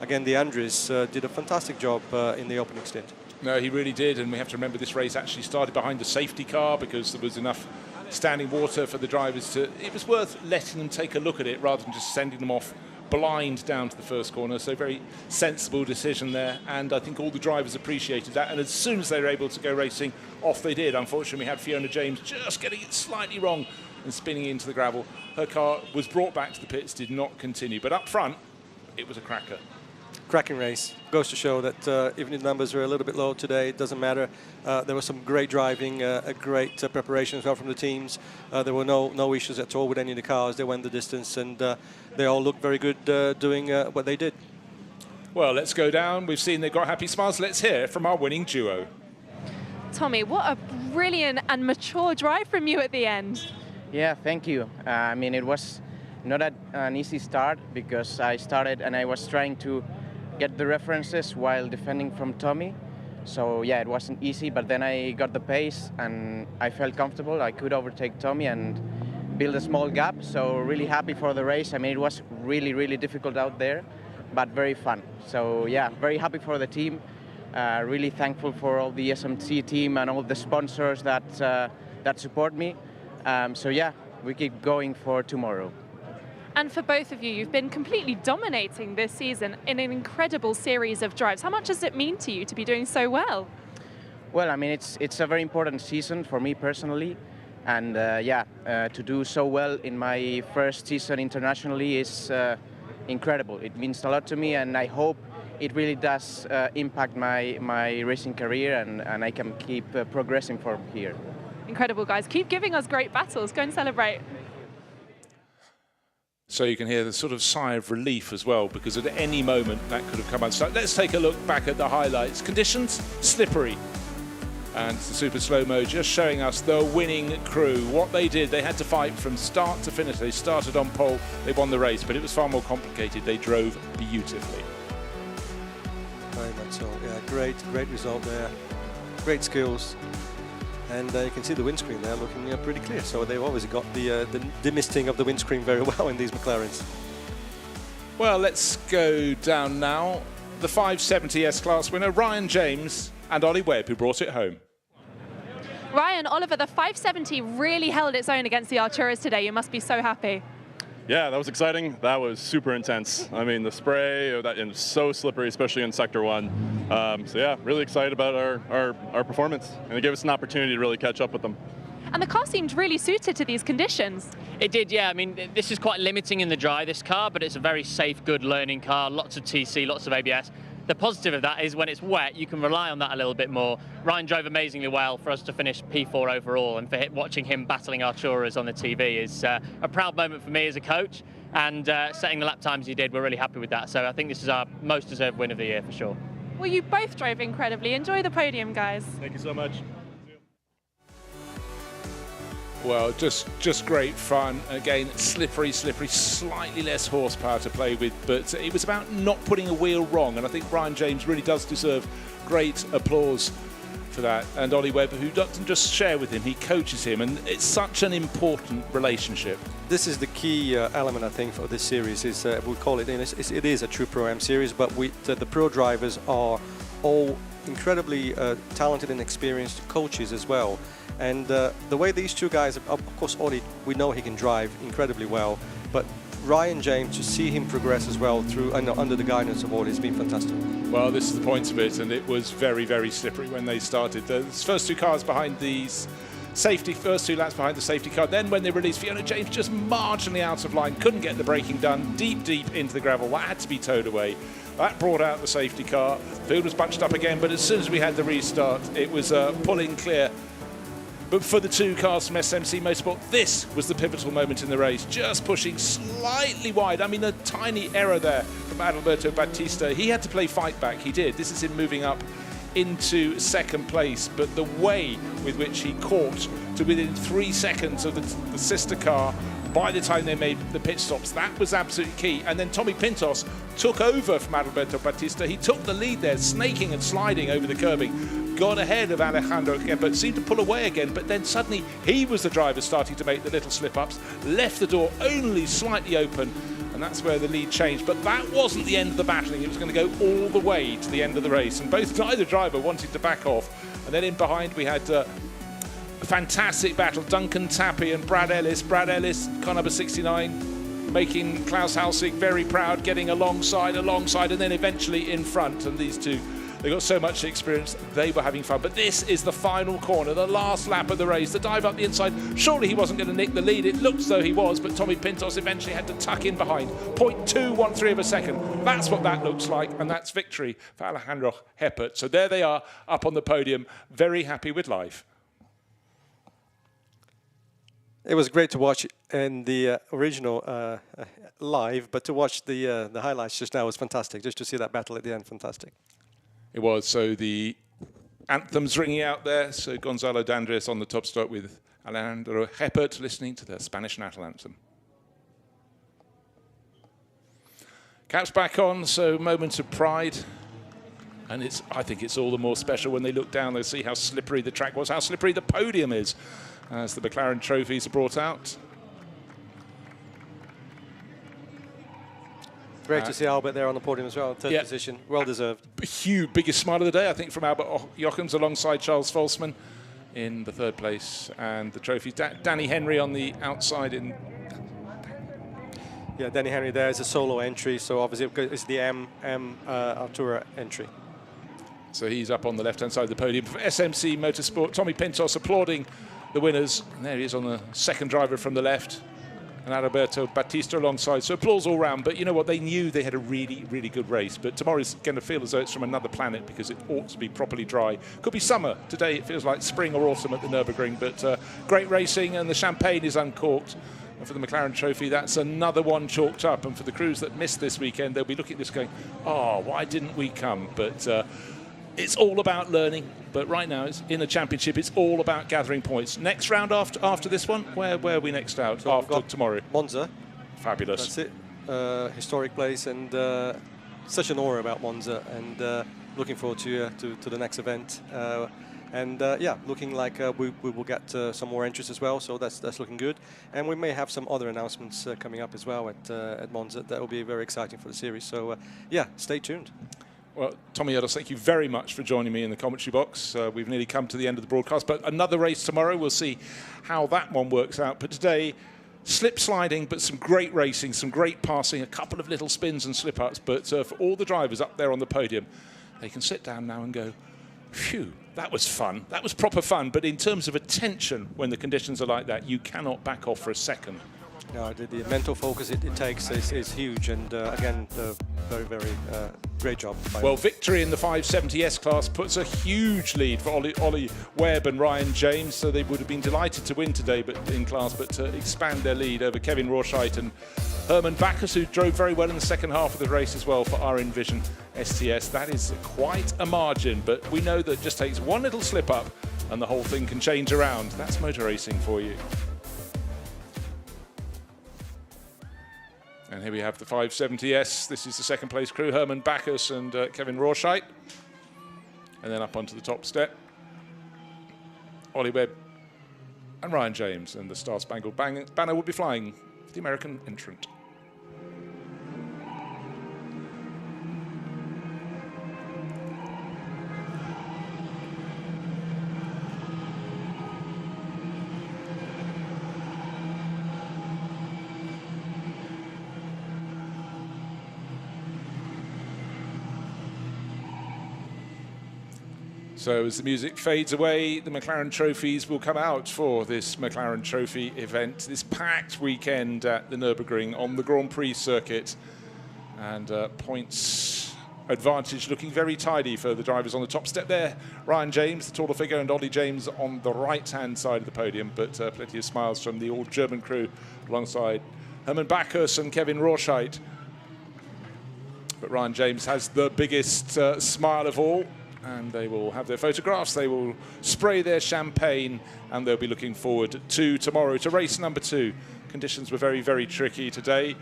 again, the Andres did a fantastic job in the opening stint. No, he really did, and we have to remember this race actually started behind the safety car because there was enough standing water for the drivers to, it was worth letting them take a look at it rather than just sending them off blind down to the first corner. So very sensible decision there, and I think all the drivers appreciated that, and as soon as they were able to go racing, off they did. Unfortunately, we had Fiona James just getting it slightly wrong and spinning into the gravel. Her car was brought back to the pits, did not continue, but up front it was a cracker. Cracking race. Goes to show that even if the numbers are a little bit low today, it doesn't matter. There was some great driving, a great preparation as well from the teams. There were no issues at all with any of the cars. They went the distance, and they all looked very good doing what they did. Well, let's go down. We've seen they've got happy smiles. Let's hear from our winning duo. Tommy, what a brilliant and mature drive from you at the end. Yeah, thank you. I mean, it was not an easy start because I started and I was trying to get the references while defending from Tommy. So yeah, it wasn't easy, but then I got the pace and I felt comfortable. I could overtake Tommy and build a small gap. So really happy for the race. I mean, it was really, really difficult out there, but very fun. So yeah, very happy for the team. Really thankful for all the SMC team and all the sponsors that support me. So yeah, we keep going for tomorrow. And for both of you, you've been completely dominating this season in an incredible series of drives. How much does it mean to you to be doing so well? Well, I mean, it's a very important season for me personally. And to do so well in my first season internationally is incredible. It means a lot to me, and I hope it really does impact my racing career, and I can keep progressing from here. Incredible, guys. Keep giving us great battles. Go and celebrate. So you can hear the sort of sigh of relief as well, because at any moment that could have come out. So let's take a look back at the highlights. Conditions, slippery. And it's the super slow-mo just showing us the winning crew. What they did, they had to fight from start to finish. They started on pole, they won the race, but it was far more complicated. They drove beautifully. Very much so. Yeah, great result there. Great skills. And you can see the windscreen there looking pretty clear. So they've always got the misting of the windscreen very well in these McLarens. Well, let's go down now. the 570 S-Class winner, Ryan James, and Ollie Webb, who brought it home. Ryan, Oliver, the 570 really held its own against the Arturas today. You must be so happy. Yeah, that was exciting. That was super intense. I mean, the spray, that and so slippery, especially in Sector 1. So yeah, really excited about our performance. And it gave us an opportunity to really catch up with them. And the car seemed really suited to these conditions. It did, yeah. I mean, this is quite limiting in the dry, this car, but it's a very safe, good learning car. Lots of TC, lots of ABS. The positive of that is when it's wet, you can rely on that a little bit more. Ryan drove amazingly well for us to finish P4 overall, and for watching him battling Arturas on the TV is a proud moment for me as a coach, and setting the lap times he did, we're really happy with that. So I think this is our most deserved win of the year for sure. Well, you both drove incredibly. Enjoy the podium, guys. Thank you so much. Well, just great fun. Again, slippery, slightly less horsepower to play with, but it was about not putting a wheel wrong, and I think Ryan James really does deserve great applause for that. And Ollie Webb, who doesn't just share with him, he coaches him, and it's such an important relationship. This is the key element, I think, for this series. Is we call it, it is a true Pro-Am series, but the pro drivers are all incredibly talented and experienced coaches as well. And the way these two guys, of course, Ollie, we know he can drive incredibly well, but Ryan James, to see him progress as well through under the guidance of Ollie has been fantastic. Well, this is the point of it, and it was very, very slippery when they started. The first two cars behind these first 2 laps behind the safety car. Then when they released Fiona James, just marginally out of line, couldn't get the braking done, deep into the gravel. That had to be towed away. That brought out the safety car. The field was bunched up again, but as soon as we had the restart, it was pulling clear. But for the 2 cars from SMC Motorsport, this was the pivotal moment in the race, just pushing slightly wide. I mean, a tiny error there from Adalberto Batista. He had to play fight back, he did. This is him moving up into second place, but the way with which he caught to within 3 seconds of the sister car by the time they made the pit stops, that was absolutely key. And then Tommy Pintos took over from Adalberto Batista. He took the lead there, snaking and sliding over the curbing, got ahead of Alejandro Geppert, seemed to pull away again, but then suddenly he was the driver starting to make the little slip-ups, left the door only slightly open, and that's where the lead changed. But that wasn't the end of the battling. It was going to go all the way to the end of the race, and neither driver wanted to back off. And then in behind we had a fantastic battle, Duncan Tappy and Brad Ellis. Brad Ellis, car number 69, making Klaus Halsig very proud, getting alongside, and then eventually in front. And these two, they got so much experience, they were having fun. But this is the final corner, the last lap of the race, the dive up the inside. Surely he wasn't going to nick the lead. It looked as though he was, but Tommy Pintos eventually had to tuck in behind. 0.213 of a second. That's what that looks like, and that's victory for Alejandro Geppert. So there they are, up on the podium, very happy with life. It was great to watch in the original live, but to watch the highlights just now was fantastic. Just to see that battle at the end, fantastic. It was. So the anthem's ringing out there. So Gonzalo D'Andres on the top stop with Alejandro Geppert listening to the Spanish national anthem. Caps back on, so moment of pride. And I think it's all the more special when they look down, they see how slippery the track was, how slippery the podium is, as the McLaren trophies are brought out. Great to see Albert there on the podium as well, third position, well deserved. Biggest smile of the day, I think, from Albert Jochems alongside Charles Volsman in the 3rd place. And the trophies, Danny Henry on the outside in... Yeah, Danny Henry there is a solo entry, so obviously it's the M Artura entry. So he's up on the left-hand side of the podium. For SMC Motorsport, Tommy Pintos applauding the winners. And there he is on the second driver from the left. And Adalberto Batista alongside. So applause all round. But you know what? They knew they had a really, really good race. But tomorrow's going to feel as though it's from another planet because it ought to be properly dry. Could be summer. Today it feels like spring or autumn at the Nürburgring. But great racing, and the champagne is uncorked. And for the McLaren Trophy, that's another one chalked up. And for the crews that missed this weekend, they'll be looking at this going, oh, why didn't we come? But it's all about learning. But right now, it's in the championship, it's all about gathering points. Next round after this one, where are we next out? So after tomorrow? Monza. Fabulous. That's it. Historic place, and such an aura about Monza. And looking forward to the next event. Yeah, looking like we will get some more entries as well, so that's looking good. And we may have some other announcements coming up as well at Monza that will be very exciting for the series. So yeah, stay tuned. Well, Tommy Eddles, thank you very much for joining me in the commentary box. We've nearly come to the end of the broadcast, but another race tomorrow. We'll see how that one works out. But today, slip sliding, but some great racing, some great passing, a couple of little spins and slip-ups. But for all the drivers up there on the podium, they can sit down now and go, phew, that was fun. That was proper fun. But in terms of attention, when the conditions are like that, you cannot back off for a second. No, the mental focus it takes is huge, and again, very, very great job. Well, victory in the 570S class puts a huge lead for Ollie Webb and Ryan James, so they would have been delighted to win today in class, but to expand their lead over Kevin Rorscheit and Herman Backus, who drove very well in the second half of the race as well for our Envision STS. That is quite a margin, but we know that it just takes one little slip up and the whole thing can change around. That's motor racing for you. And here we have the 570S. This is the second place crew, Herman Backus and Kevin Rorscheit. And then up onto the top step, Ollie Webb and Ryan James. And the Star Spangled Banner will be flying for the American entrant. So as the music fades away, the McLaren trophies will come out for this McLaren Trophy event, this packed weekend at the Nürburgring on the Grand Prix circuit. And points advantage looking very tidy for the drivers on the top step there. Ryan James, the taller figure, and Ollie James on the right-hand side of the podium, but plenty of smiles from the all-German crew alongside Herman Backus and Kevin Rorscheit. But Ryan James has the biggest smile of all. And they will have their photographs, they will spray their champagne, and they'll be looking forward to tomorrow, to race number 2. Conditions were very, very tricky today.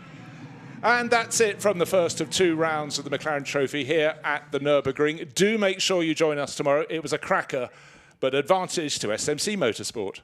And that's it from the first of 2 rounds of the McLaren Trophy here at the Nürburgring. Do make sure you join us tomorrow. It was a cracker, but advantage to SMC Motorsport.